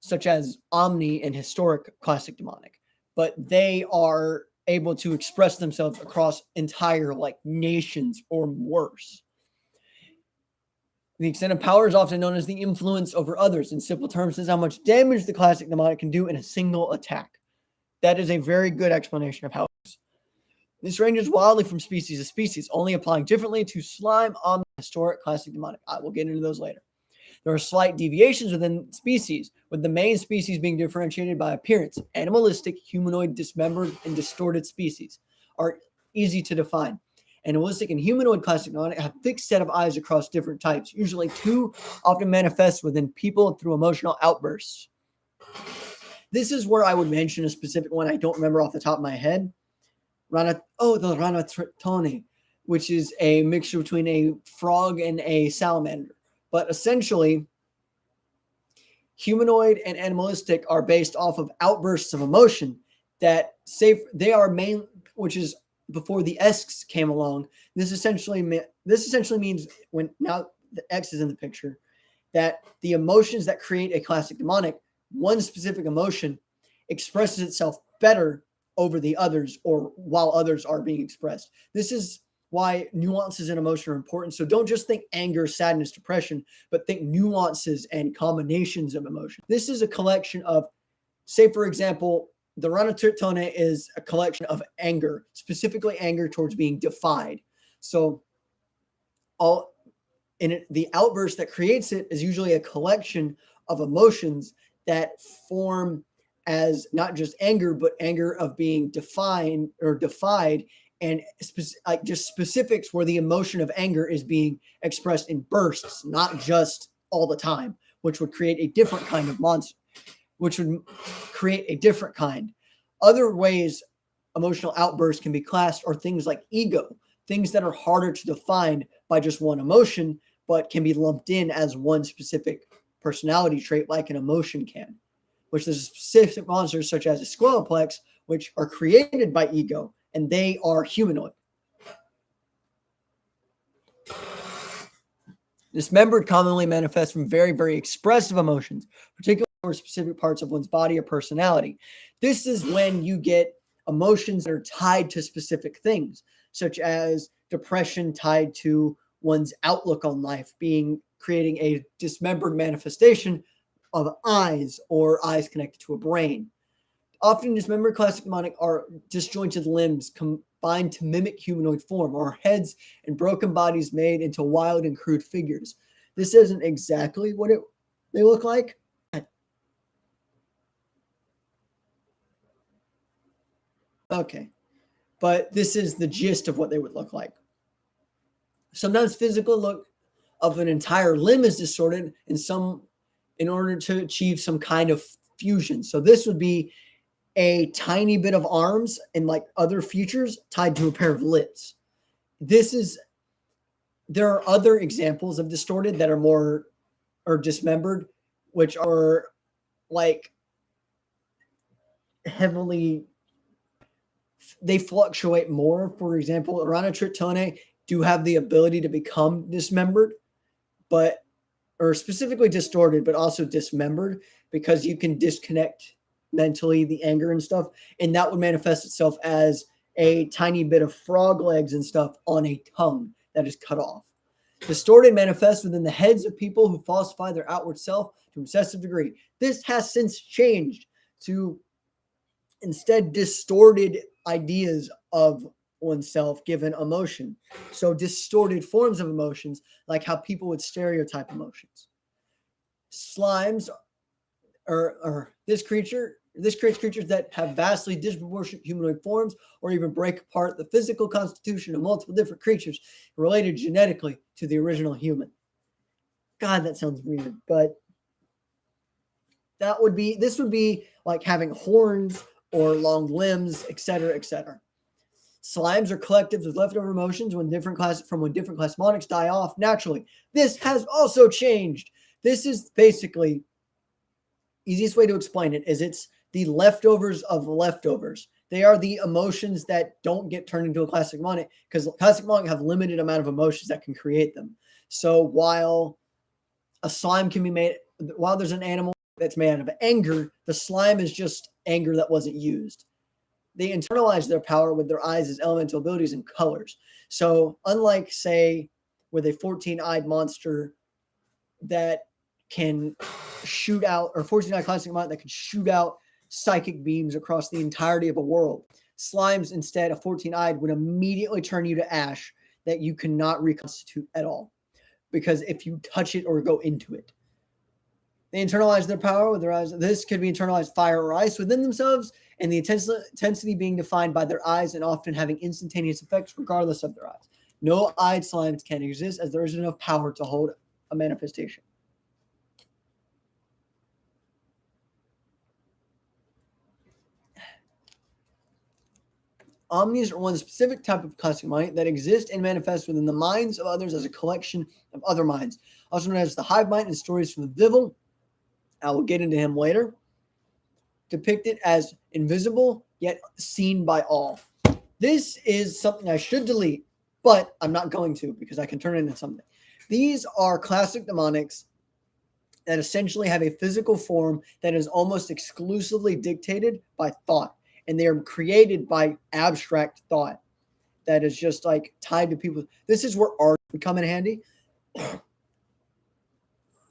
such as Omni and historic classic demonic, but they are able to express themselves across entire like nations or worse. The extent of power is often known as the influence over others. In simple terms, is how much damage the classic demonic can do in a single attack. That is a very good explanation of how it works. This ranges wildly from species to species, only applying differently to slime, omni, historic, classic demonic. I will get into those later. There are slight deviations within species, with the main species being differentiated by appearance. Animalistic, humanoid, dismembered, and distorted species are easy to define. Animalistic and humanoid classic demonic have fixed set of eyes across different types. Usually two often manifest within people through emotional outbursts. This is where I would mention a specific one I don't remember off the top of my head. The Ranatone, which is a mixture between a frog and a salamander. But essentially, humanoid and animalistic are based off of outbursts of emotion that they are main, which is before the X came along. This essentially means when now the X is in the picture, that the emotions that create a classic demonic, one specific emotion expresses itself better over the others or while others are being expressed. This is why nuances in emotion are important. So don't just think anger, sadness, depression, but think nuances and combinations of emotion. This is a collection of, say, for example, the Ranatone is a collection of anger, specifically anger towards being defied. So the outburst that creates it is usually a collection of emotions that form as not just anger, but anger of being defined or defied, and like just specifics where the emotion of anger is being expressed in bursts, not just all the time, which would create a different kind of monster, which would create a different kind. Other ways emotional outbursts can be classed are things like ego, things that are harder to define by just one emotion, but can be lumped in as one specific personality trait, like an emotion can, which there's specific monsters such as a squaloplex, which are created by ego, and they are humanoid. Dismembered commonly manifests from very, very expressive emotions, particularly for specific parts of one's body or personality. This is when you get emotions that are tied to specific things, such as depression tied to one's outlook on life, being creating a dismembered manifestation of eyes or eyes connected to a brain. Often dismembered classic demonic are disjointed limbs combined to mimic humanoid form, or heads and broken bodies made into wild and crude figures. This isn't exactly what they look like. Okay, but this is the gist of what they would look like. Sometimes physical look of an entire limb is distorted in order to achieve some kind of fusion. So this would be a tiny bit of arms and like other features tied to a pair of lips. There are other examples of distorted that are more or dismembered, which are like heavily, they fluctuate more. For example, Tritone do have the ability to become dismembered, but or specifically distorted, but also dismembered, because you can disconnect mentally the anger and stuff, and that would manifest itself as a tiny bit of frog legs and stuff on a tongue that is cut off. Distorted manifests within the heads of people who falsify their outward self to an excessive degree. This has since changed to instead distorted ideas of oneself given emotion. So distorted forms of emotions, like how people would stereotype emotions. Slimes this creates creatures that have vastly disproportionate humanoid forms, or even break apart the physical constitution of multiple different creatures related genetically to the original human. God, that sounds weird, but this would be like having horns or long limbs, etc., etc. Slimes are collectives with leftover emotions when different class die off naturally. This has also changed. This is basically, easiest way to explain it is it's the leftovers of leftovers. They are the emotions that don't get turned into a classic demonic, because classic demonic have limited amount of emotions that can create them. So while a slime can be made, while there's an animal that's made out of anger, the slime is just anger that wasn't used. They internalize their power with their eyes as elemental abilities and colors. So unlike, say, with a 14-eyed monster that can shoot out, or 14-eyed classic demonic that can shoot out psychic beams across the entirety of a world, slimes instead, a 14-eyed, would immediately turn you to ash that you cannot reconstitute at all, because if you touch it or go into it. They internalize their power with their eyes. This could be internalized fire or ice within themselves, and the intensity being defined by their eyes and often having instantaneous effects regardless of their eyes. No eyed slimes can exist, as there isn't enough power to hold a manifestation. Omnis are one specific type of classic mind that exists and manifests within the minds of others as a collection of other minds, also known as the hive mind in stories from the Devil. I will get into him later. Depicted as invisible yet seen by all. This is something I should delete, but I'm not going to, because I can turn it into something. These are classic demonics that essentially have a physical form that is almost exclusively dictated by thought, and they are created by abstract thought that is just like tied to people. This is where art would come in handy.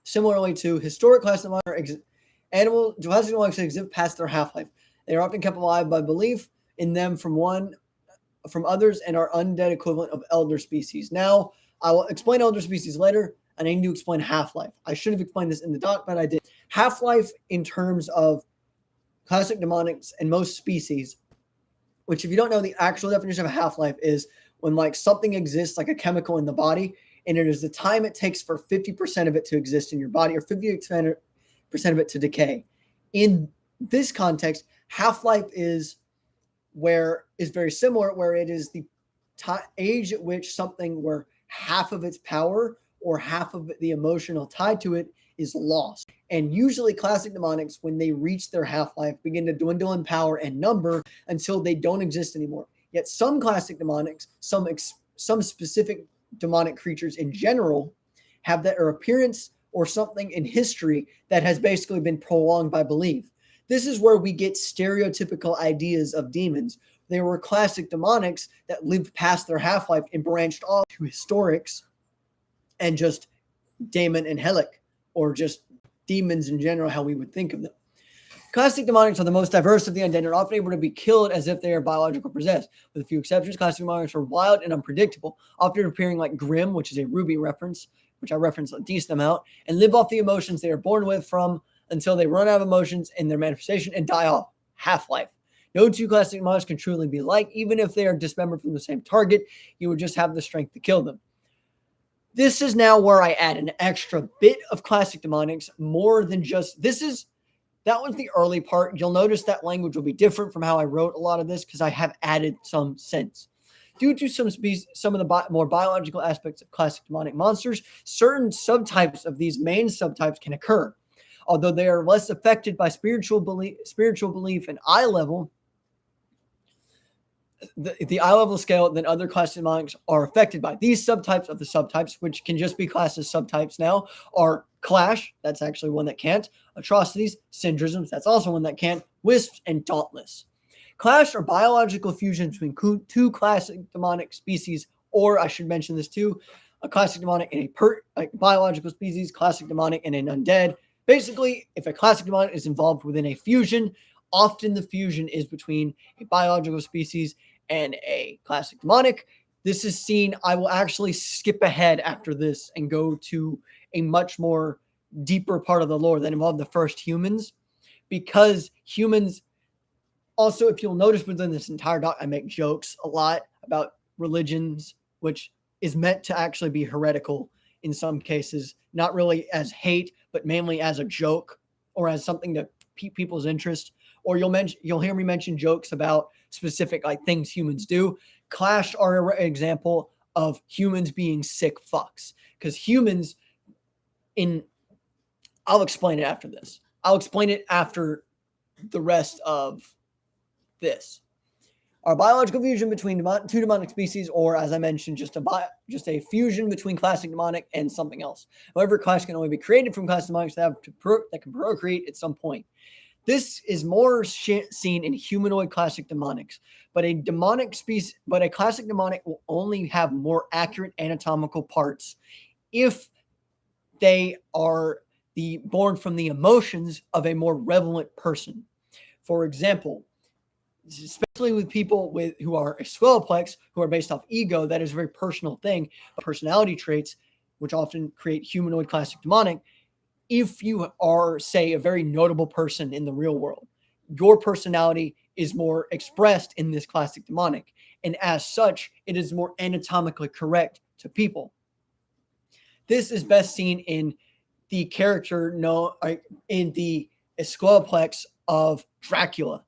Similarly to historic classic demonic classic demonics exist past their half-life. They are often kept alive by belief in them from others, and are undead equivalent of elder species. Now, I will explain elder species later, and I need to explain half-life. I should have explained this in the doc, but I did. Half-life in terms of classic demonics and most species, which if you don't know, the actual definition of a half-life is when like something exists like a chemical in the body, and it is the time it takes for 50% of it to exist in your body or 50% of it to decay. In this context, half-life is very similar, where it is the age at which something where half of its power or half of the emotional tied to it is lost. And usually classic demonics, when they reach their half-life, begin to dwindle in power and number until they don't exist anymore. Yet some classic demonics, some specific demonic creatures in general, have their appearance or something in history that has basically been prolonged by belief. This is where we get stereotypical ideas of demons. They were classic demonics that lived past their half-life and branched off to historics and just daemon and helic, or just demons in general, how we would think of them. Classic demonics are the most diverse of the undead and are often able to be killed as if they are biological possessed. With a few exceptions, classic demonics are wild and unpredictable, often appearing like Grimm, which is a Ruby reference, which I reference a decent amount, and live off the emotions they are born with from until they run out of emotions in their manifestation and die off. Half-life. No two classic demonics can truly be alike. Even if they are dismembered from the same target, you would just have the strength to kill them. This is now where I add an extra bit of classic demonics, more than just, that was the early part. You'll notice that language will be different from how I wrote a lot of this because I have added some sense. Due to some of the more biological aspects of classic demonic monsters, certain subtypes of these main subtypes can occur. Although they are less affected by spiritual belief and eye level, the eye level scale than other classic demonics are affected by. These subtypes of the subtypes, which can just be classed as subtypes now, are Clash, that's actually one that can't, Atrocities, Syndrisms, that's also one that can't, Wisps, and Dauntless. Clash are biological fusions between two classic demonic species, or I should mention this too, a classic demonic and a biological species, classic demonic and an undead. Basically, if a classic demonic is involved within a fusion, often the fusion is between a biological species and a classic demonic. This is seen, I will actually skip ahead after this and go to a much more deeper part of the lore that involved the first humans, because humans also, if you'll notice within this entire doc, I make jokes a lot about religions, which is meant to actually be heretical in some cases, not really as hate, but mainly as a joke or as something to pique people's interest. Or you'll hear me mention jokes about specific like things humans do. Clash are an example of humans being sick fucks, because humans I'll explain it after this. I'll explain it after the rest of this. Our biological fusion between two demonic species, or as I mentioned, just a fusion between classic demonic and something else. However, clash can only be created from classic demonics that can procreate at some point. This is more seen in humanoid classic demonics, but a classic demonic will only have more accurate anatomical parts if they are born from the emotions of a more relevant person. For example, especially with people who are squeloplex, who are based off ego, that is a very personal thing. Personality traits, which often create humanoid classic demonic. If you are, say, a very notable person in the real world, your personality is more expressed in this classic demonic, and as such, it is more anatomically correct to people. This is best seen in the character in the Escaloplex of Dracula,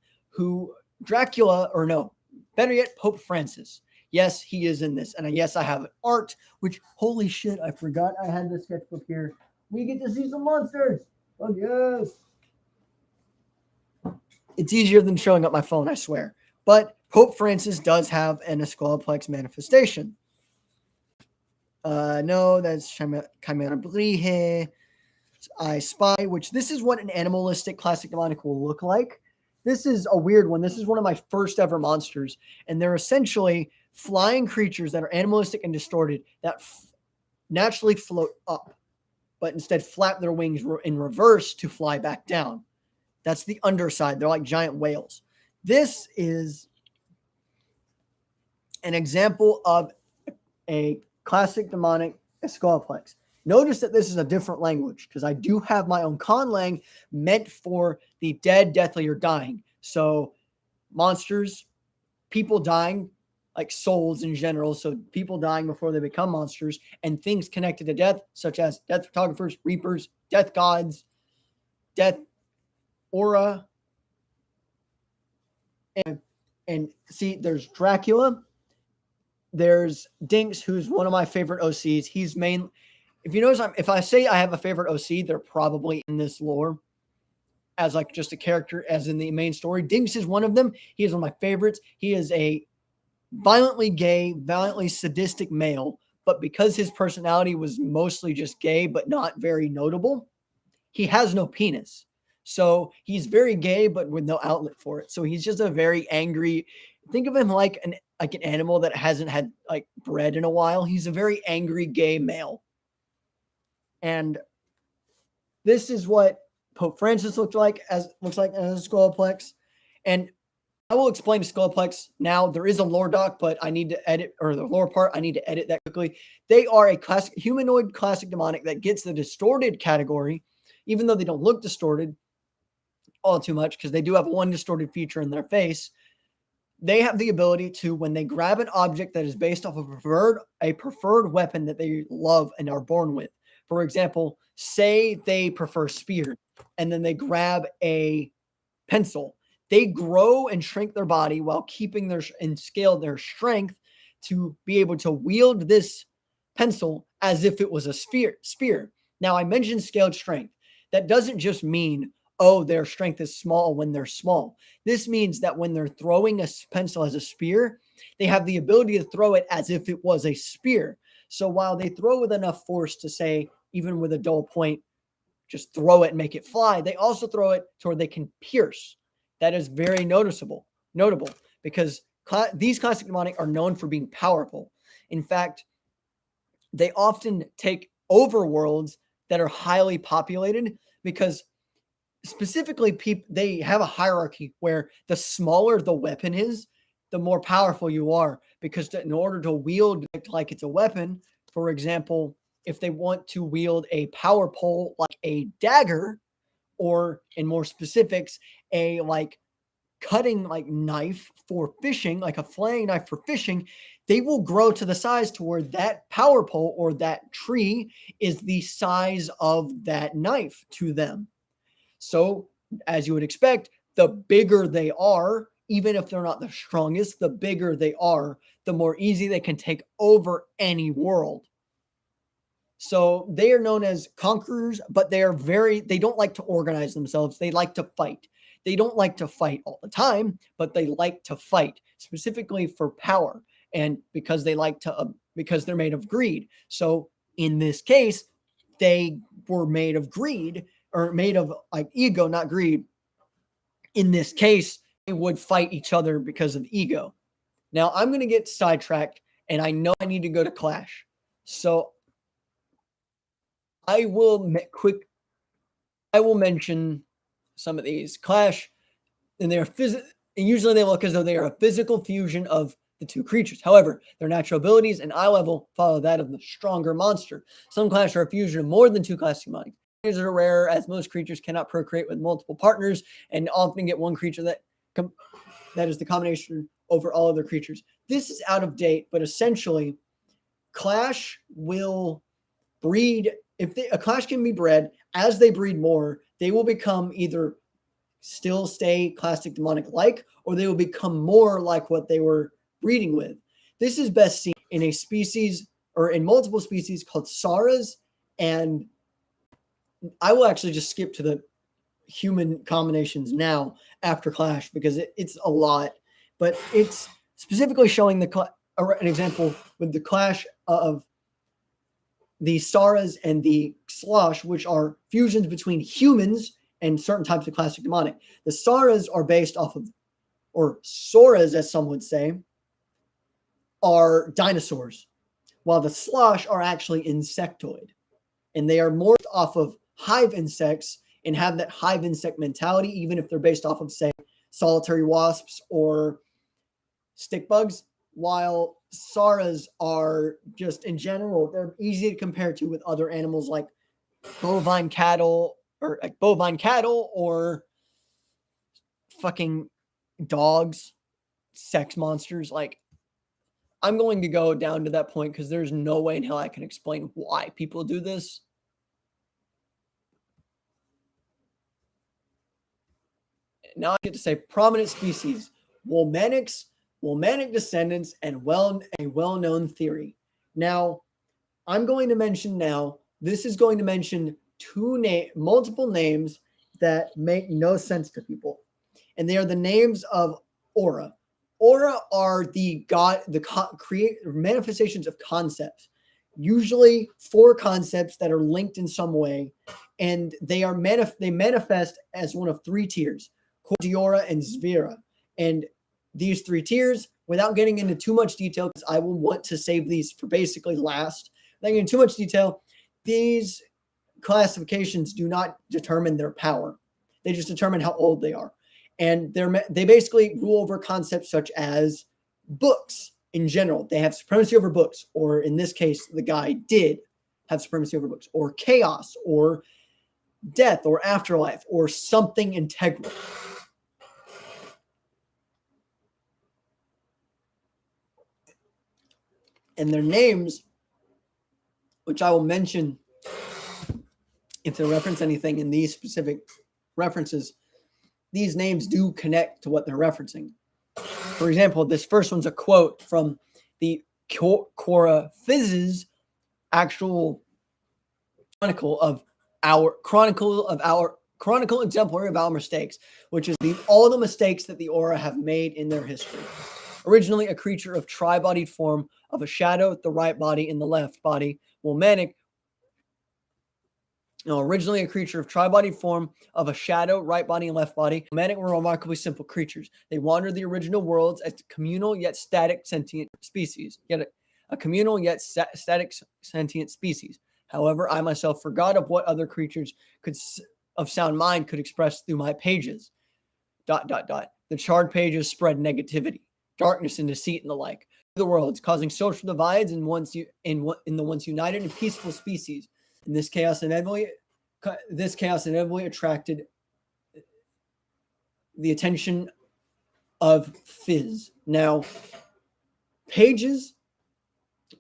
better yet, Pope Francis. Yes, he is in this. And yes, I have art, which, holy shit, I forgot I had this sketchbook here. We get to see some monsters. Oh, yes. It's easier than showing up my phone, I swear. But Pope Francis does have an Escaloplex manifestation. No, that's Chimera Brige. I Spy, which this is what an animalistic classic demonic will look like. This is a weird one. This is one of my first ever monsters, and they're essentially flying creatures that are animalistic and distorted that naturally float up, but instead flap their wings in reverse to fly back down. That's the underside. They're like giant whales. This is an example of a classic demonic Escaloplex. Notice that this is a different language because I do have my own conlang meant for the dead, deathly, or dying. So monsters, people dying, like souls in general. So people dying before they become monsters, and things connected to death, such as death photographers, reapers, death gods, death aura. And see, there's Dracula. There's Dinks, who's one of my favorite OCs. He's main. If you notice, if I say I have a favorite OC, they're probably in this lore as like just a character, as in the main story. Dinks is one of them. He is one of my favorites. He is a violently gay, violently sadistic male, but because his personality was mostly just gay, but not very notable, he has no penis. So he's very gay, but with no outlet for it. So he's just a very angry. Think of him like an animal that hasn't had like bread in a while. He's a very angry gay male. And this is what Pope Francis looks like as a Skullplex. And I will explain Skullplex now. There is a lore doc, but I need to edit, or the lore part, I need to edit that quickly. They are a classic humanoid classic demonic that gets the distorted category, even though they don't look distorted all too much because they do have one distorted feature in their face. They have the ability to, when they grab an object that is based off of a preferred weapon that they love and are born with. For example, say they prefer spear, and then they grab a pencil. They grow and shrink their body while keeping and scale their strength to be able to wield this pencil as if it was a spear. Now, I mentioned scaled strength. That doesn't just mean, oh, their strength is small when they're small. This means that when they're throwing a pencil as a spear, they have the ability to throw it as if it was a spear. So while they throw with enough force to say, even with a dull point, just throw it and make it fly, they also throw it to where they can pierce. That is very notable because these classic demonic are known for being powerful. In fact, they often take over worlds that are highly populated because specifically they have a hierarchy where the smaller the weapon is, the more powerful you are, because in order to wield it like it's a weapon, for example, if they want to wield a power pole like a dagger, or in more specifics, a like cutting like knife for fishing, like a flaying knife for fishing, they will grow to the size to where that power pole or that tree is the size of that knife to them. So, as you would expect, the bigger they are, even if they're not the strongest, the bigger they are, the more easy they can take over any world. So they are known as conquerors, but they don't like to organize themselves. They like to fight. They don't like to fight all the time, but they like to fight specifically for power. And because because they're made of greed. So in this case, they were made of greed, or made of like ego, not greed. In this case, they would fight each other because of ego. Now I'm going to get sidetracked, and I know I need to go to Clash. So I will mention some of these. Clash, and usually they look as though they are a physical fusion of the two creatures. However, their natural abilities and eye level follow that of the stronger monster. Some Clash are a fusion of more than two classic demonic. These are rare, as most creatures cannot procreate with multiple partners, and often get one creature that is the combination over all other creatures. This is out of date, but essentially, Clash will breed. If a Clash can be bred, as they breed more, they will become either still stay classic demonic like, or they will become more like what they were breeding with. This is best seen in a species, or in multiple species, called Saras, and I will actually just skip to the human combinations now after Clash because it's a lot, but it's specifically showing an example with the Clash of the Saras and the Slosh, which are fusions between humans and certain types of classic demonic. The Saras are based off of, or Soras, as some would say, are dinosaurs, while the Slosh are actually insectoid. And they are morphed off of hive insects and have that hive insect mentality, even if they're based off of, say, solitary wasps or stick bugs. while Saras are just in general, they're easy to compare to with other animals like bovine cattle or fucking dogs, sex monsters. Like, I'm going to go down to that point because there's no way in hell I can explain why people do this. Now I get to say prominent species, Wolmanic descendants, and a well-known theory. Now, I'm going to mention now, this is going to mention multiple names that make no sense to people. And they are the names of aura. Aura are create manifestations of concepts, usually four concepts that are linked in some way, and they manifest as one of three tiers: Diora and Zvira. And these three tiers, without getting into too much detail, because I will want to save these for basically last. Without getting into too much detail, these classifications do not determine their power. They just determine how old they are. And they basically rule over concepts such as books in general. They have supremacy over books, or in this case, the guy did have supremacy over books, or chaos, or death, or afterlife, or something integral. And their names, which I will mention if they reference anything in these specific references, these names do connect to what they're referencing. For example, this first one's a quote from the Quora Fizz's actual chronicle exemplary of our mistakes, which is all the mistakes that the aura have made in their history. Originally a creature of tri-bodied form of a shadow, the right body and the left body. Originally a creature of tri-bodied form of a shadow, right body, and left body, Wolmanic were remarkably simple creatures. They wandered the original worlds as communal yet static sentient species. Sentient species. However, I myself forgot of what other creatures of sound mind could express through my pages. ... The charred pages spread negativity, darkness, and deceit, and the like. The worlds, causing social divides in the once united and peaceful species. And this chaos inevitably attracted the attention of Fizz. Now, pages,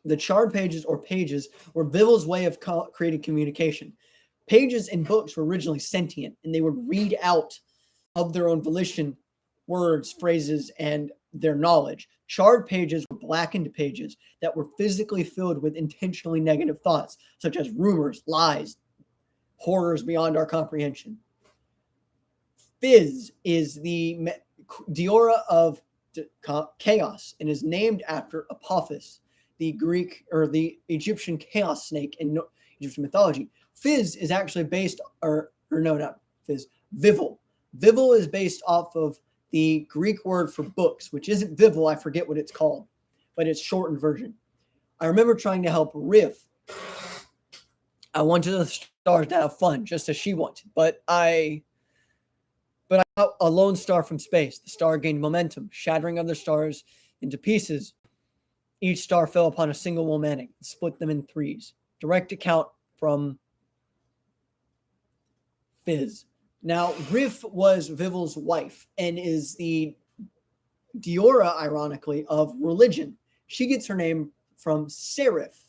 the charred pages or pages, were Vivil's way of creating communication. Pages in books were originally sentient, and they would read out of their own volition words, phrases, and their knowledge. Charred pages were blackened pages that were physically filled with intentionally negative thoughts, such as rumors, lies, horrors beyond our comprehension. Fizz is the Diora of chaos and is named after Apophis, the Greek or the Egyptian chaos snake in Egyptian mythology. Fizz is actually based, not Fizz, Vivel. Vivel is based off of the Greek word for books, which isn't Vivel, I forget what it's called, but it's shortened version. I remember trying to help Riff. I wanted the stars to have fun, just as she wanted, but I got a lone star from space. The star gained momentum, shattering other stars into pieces. Each star fell upon a single Wolmanic and split them in threes. Direct account from Fizz. Now, Riff was Vivil's wife and is the Diora, ironically, of religion. She gets her name from Seraph.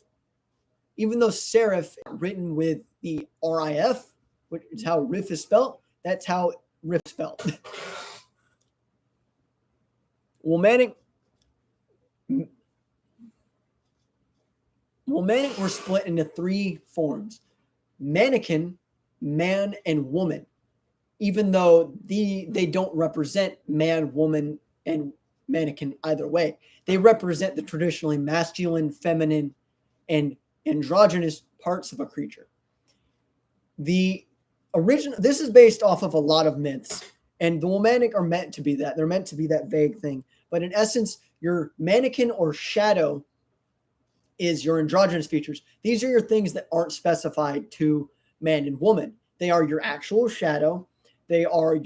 Even though Seraph written with the RIF, which is how Riff is spelled, that's how Riff is spelled. Wolmanic were split into three forms: mannequin, man, and woman. Even though they don't represent man, woman, and mannequin either way. They represent the traditionally masculine, feminine, and androgynous parts of a creature. This is based off of a lot of myths, and the Wolmanic are meant to be that. They're meant to be that vague thing. But in essence, your mannequin or shadow is your androgynous features. These are your things that aren't specified to man and woman. They are your actual shadow. They are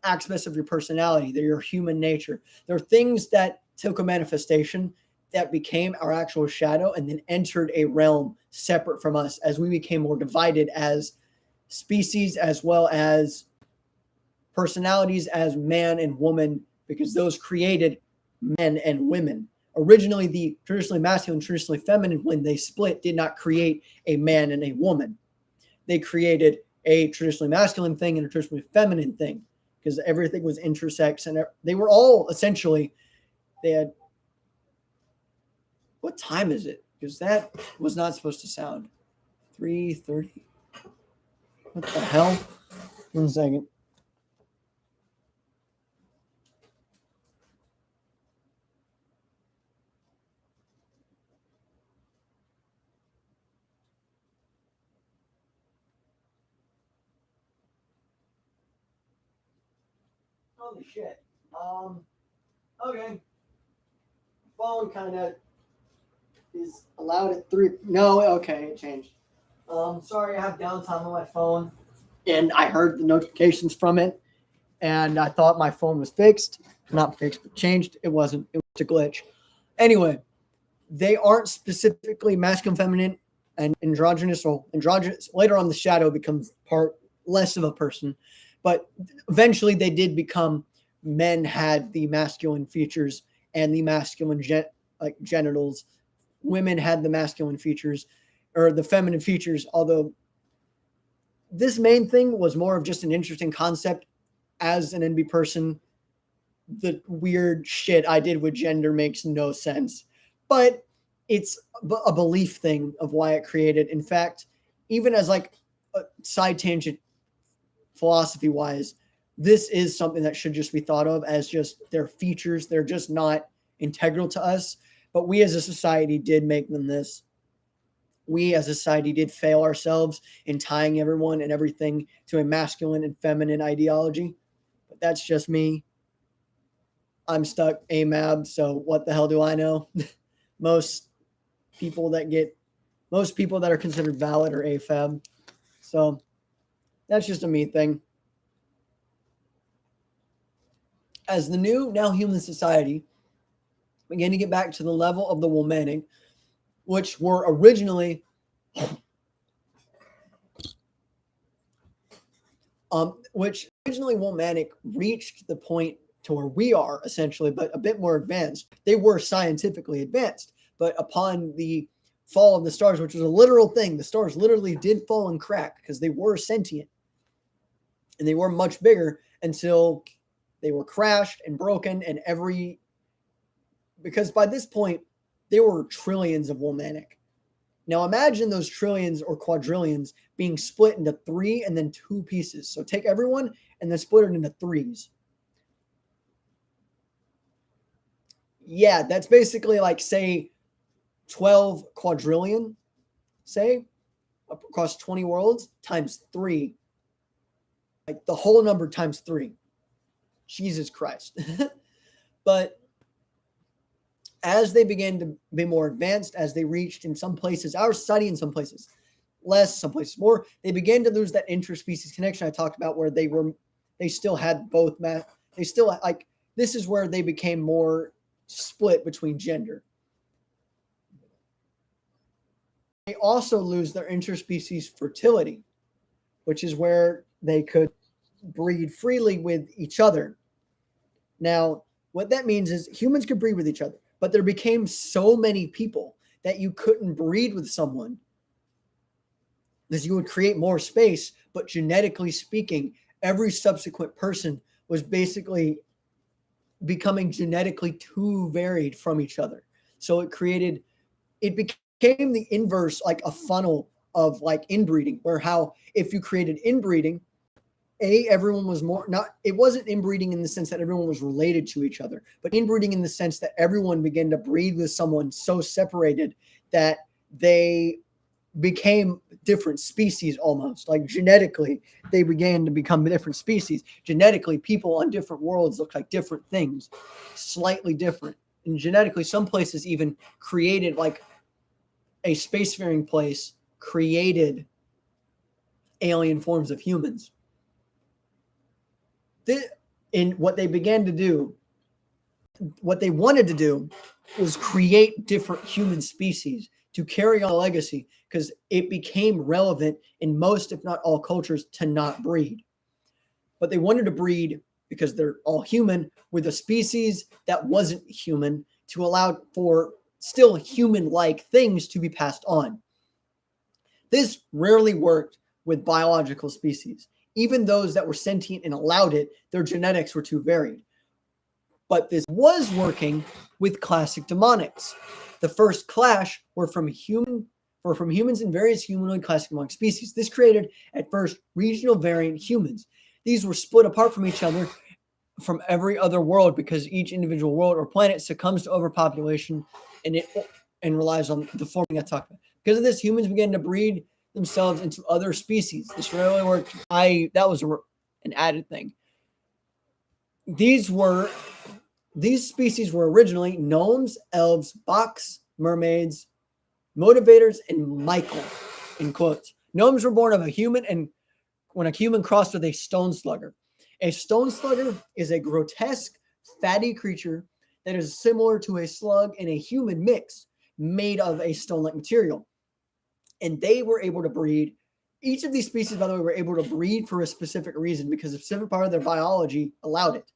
aspects of your personality. They're your human nature. They're things that took a manifestation that became our actual shadow and then entered a realm separate from us as we became more divided as species as well as personalities as man and woman, because those created men and women. Originally, the traditionally masculine, traditionally feminine, when they split, did not create a man and a woman. They created a traditionally masculine thing and a traditionally feminine thing because everything was intersex and they were all essentially, they had, what time is it? Because that was not supposed to sound 3:30. What the hell? 1 second. Holy shit. Okay. Phone kind of is allowed at 3. No, okay, it changed. Sorry, I have downtime on my phone, and I heard the notifications from it, and I thought my phone was fixed. Not fixed, but changed. It wasn't. It was a glitch. Anyway, they aren't specifically masculine, feminine, and androgynous. So androgynous later on, the shadow becomes part less of a person, but eventually they did become. Men had the masculine features and the masculine like genitals. Women had the masculine features or the feminine features. Although this main thing was more of just an interesting concept as an NB person. The weird shit I did with gender makes no sense, but it's a belief thing of why it created. In fact, even as like a side tangent, philosophy wise, this is something that should just be thought of as just their features. They're just not integral to us, but we as a society did make them this. We as a society did fail ourselves in tying everyone and everything to a masculine and feminine ideology. But that's just me. I'm stuck AMAB, so what the hell do I know? most people that get most people that are considered valid are AFAB. So that's just a me thing. As the new now human society began to get back to the level of the Womanic, which were originally Womanic reached the point to where we are essentially, but a bit more advanced. They were scientifically advanced, but upon the fall of the stars, which was a literal thing, the stars literally did fall and crack because they were sentient and they were much bigger until they were crashed and broken and because by this point there were trillions of Womanic. Now imagine those trillions or quadrillions being split into 3 and then 2 pieces. So take everyone and then split it into 3s. Yeah, that's basically like, say, 12 quadrillion, say, across 20 worlds times 3. Like the whole number times 3. Jesus Christ. But as they began to be more advanced, as they reached in some places, our society in some places less, some places more, they began to lose that interspecies connection I talked about, where they still had both they still like, this is where they became more split between gender. They also lose their interspecies fertility, which is where they could breed freely with each other. Now, what that means is humans could breed with each other, but there became so many people that you couldn't breed with someone because you would create more space. But genetically speaking, every subsequent person was basically becoming genetically too varied from each other. So it became the inverse, like a funnel of like inbreeding, where how if you created inbreeding, everyone was more not, it wasn't inbreeding in the sense that everyone was related to each other, but inbreeding in the sense that everyone began to breed with someone so separated that they became different species. Almost like genetically they began to become different species. Genetically, people on different worlds look like different things, slightly different. And genetically, some places even created, like a spacefaring place created alien forms of humans. In what they began to do what they wanted to do was create different human species to carry on a legacy because it became relevant in most, if not all, cultures to not breed. But they wanted to breed because they're all human with a species that wasn't human to allow for still human-like things to be passed on. This rarely worked with biological species. Even those that were sentient and allowed it, their genetics were too varied. But this was working with classic demonics. The first clash were from humans and various humanoid classic demonic species. This created, at first, regional variant humans. These were split apart from each other from every other world because each individual world or planet succumbs to overpopulation and relies on the forming I talked about. Because of this, humans began to breed themselves into other species. This rarely worked. That was an added thing. These species were originally gnomes, elves, box, mermaids, motivators, and Michael, in quotes. Gnomes were born of a human, and when a human crossed with a stone slugger. A stone slugger is a grotesque, fatty creature that is similar to a slug and a human mix made of a stone-like material. And they were able to breed. Each of these species, by the way, were able to breed for a specific reason because a specific part of their biology allowed it.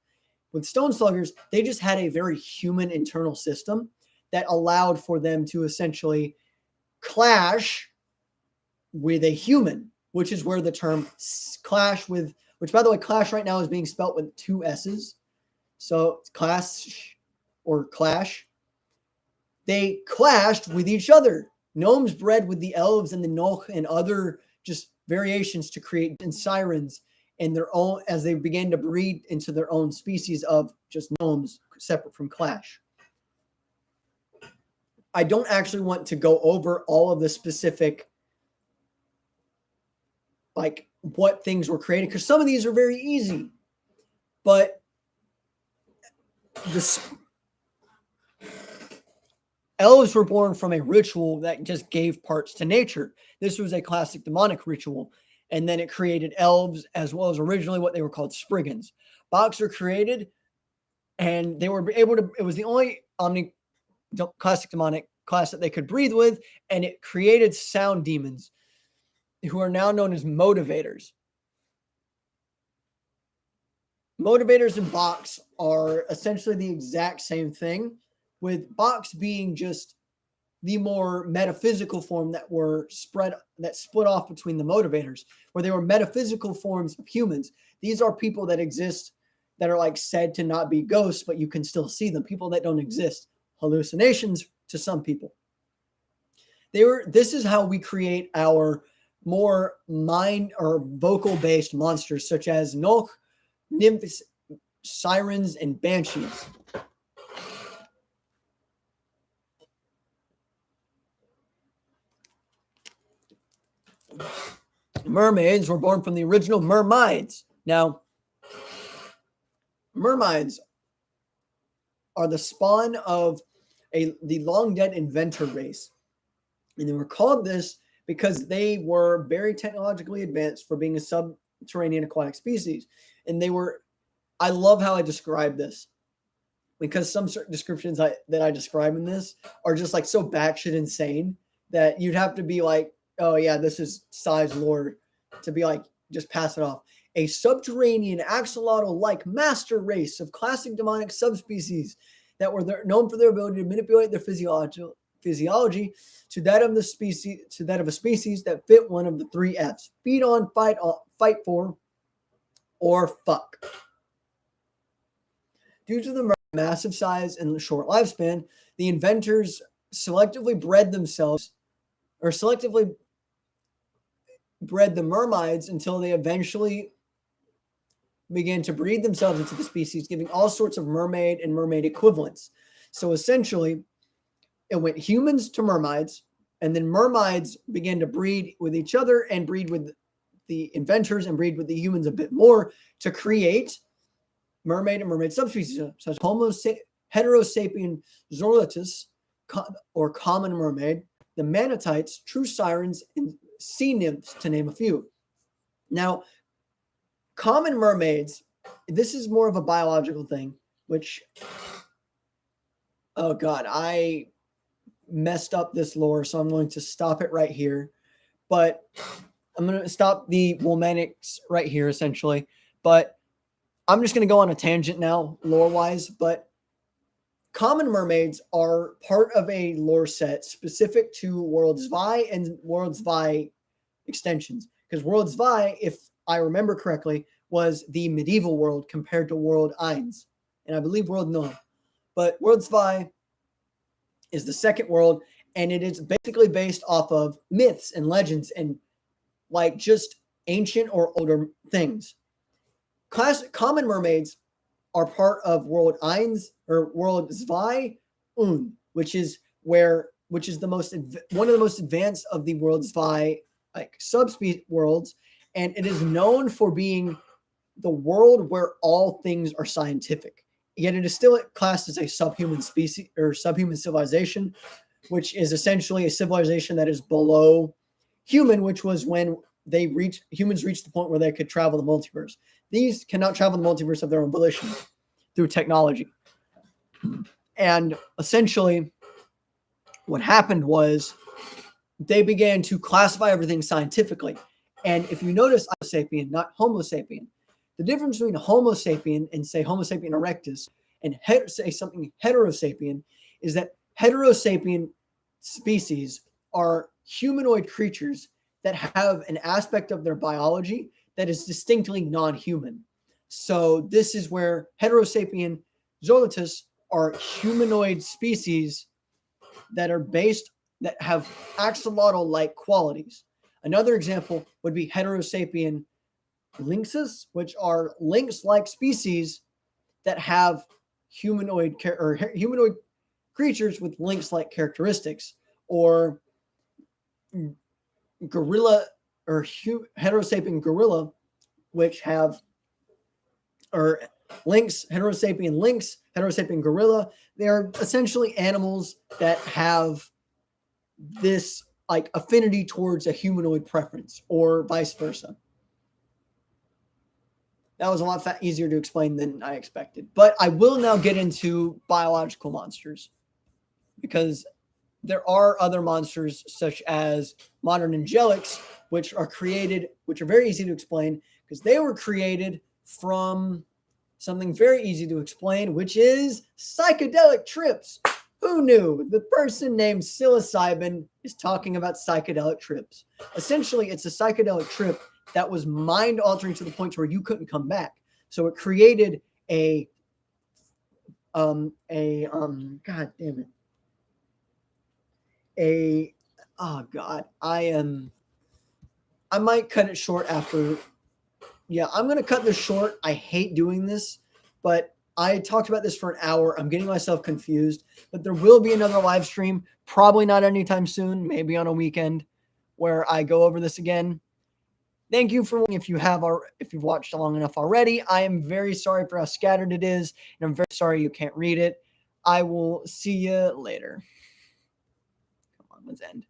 With stone sluggers, they just had a very human internal system that allowed for them to essentially clash with a human, which is where the term clash with, which by the way, clash right now is being spelt with 2 S's. So clash or clash. They clashed with each other. Gnomes bred with the elves and the Noch and other just variations to create and sirens and their own as they began to breed into their own species of just gnomes separate from clash. I don't actually want to go over all of the specific like what things were created because some of these are very easy, but the elves were born from a ritual that just gave parts to nature. This was a classic demonic ritual, and then it created elves as well as originally what they were called Spriggans. Box were created, and they were able to. It was the only classic demonic class that they could breathe with, and it created sound demons, who are now known as motivators. Motivators and Box are essentially the exact same thing, with Box being just the more metaphysical form that split off between the motivators, where they were metaphysical forms of humans. These are people that exist that are like said to not be ghosts, but you can still see them. People that don't exist, hallucinations to some people. This is how we create our more mind or vocal based monsters, such as Noch, nymphs, sirens, and banshees. Mermaids were born from the original mermaids. Now, mermaids are the spawn of the long dead inventor race. And they were called this because they were very technologically advanced for being a subterranean aquatic species. And I love how I describe this because some certain descriptions that I describe in this are just like so batshit insane that you'd have to be like, oh yeah, this is size lore to be like, just pass it off. A subterranean axolotl-like master race of classic demonic subspecies that were known for their ability to manipulate their physiology to that of a species that fit one of the 3 F's: feed on, fight for, or fuck. Due to the massive size and short lifespan, the inventors selectively bred the mermaids until they eventually began to breed themselves into the species, giving all sorts of mermaid and mermaid equivalents. So essentially, it went humans to mermaids, and then mermaids began to breed with each other and breed with the inventors and breed with the humans a bit more to create mermaid and mermaid subspecies, such as Homo heterosapien zorlatus, or common mermaid, the manotites, true sirens, and sea nymphs, to name a few. Now, common mermaids, this is more of a biological thing, which Oh God, I messed up this lore, so I'm going to stop it right here. But I'm going to stop the Womanics right here, essentially. But I'm just going to go on a tangent now, lore-wise. But common mermaids are part of a lore set specific to Worlds Vi and Worlds Vi extensions. Because Worlds Vi, if I remember correctly, was the medieval world compared to World Eins. And I believe World Null. But Worlds Vi is the second world, and it is basically based off of myths and legends and like just ancient or older things. Common mermaids are part of World Eins or World Zwei Un, which is the most one of the most advanced of the World Zwei like subspecies worlds, and it is known for being the world where all things are scientific. Yet it is still classed as a subhuman species or subhuman civilization, which is essentially a civilization that is below human, which was when humans reached the point where they could travel the multiverse. These cannot travel the multiverse of their own volition through technology. And essentially, what happened was they began to classify everything scientifically. And if you notice, Homo sapien, not Homo sapien, the difference between Homo sapien and say Homo sapien erectus and say something heterosapien is that heterosapien species are humanoid creatures that have an aspect of their biology that is distinctly non-human. So this is where heterosapien zolitus are humanoid species that have axolotl-like qualities. Another example would be heterosapien lynxes, which are lynx-like species that have humanoid creatures with lynx-like characteristics, or gorilla or heterosapien gorilla, which have or lynx, heterosapien gorilla. They are essentially animals that have this like affinity towards a humanoid preference, or vice versa. That was a lot easier to explain than I expected. But I will now get into biological monsters, because there are other monsters such as modern angelics, which are very easy to explain because they were created from something very easy to explain, which is psychedelic trips. Who knew? The person named psilocybin is talking about psychedelic trips. Essentially, it's a psychedelic trip that was mind altering to the point where you couldn't come back. So it created God damn it. I might cut it short after. Yeah, I'm going to cut this short. I hate doing this, but I talked about this for an hour. I'm getting myself confused, but there will be another live stream, probably not anytime soon, maybe on a weekend, where I go over this again. Thank you for if you've watched long enough already. I am very sorry for how scattered it is, and I'm very sorry you can't read it. I will see you later. Come on, let's end.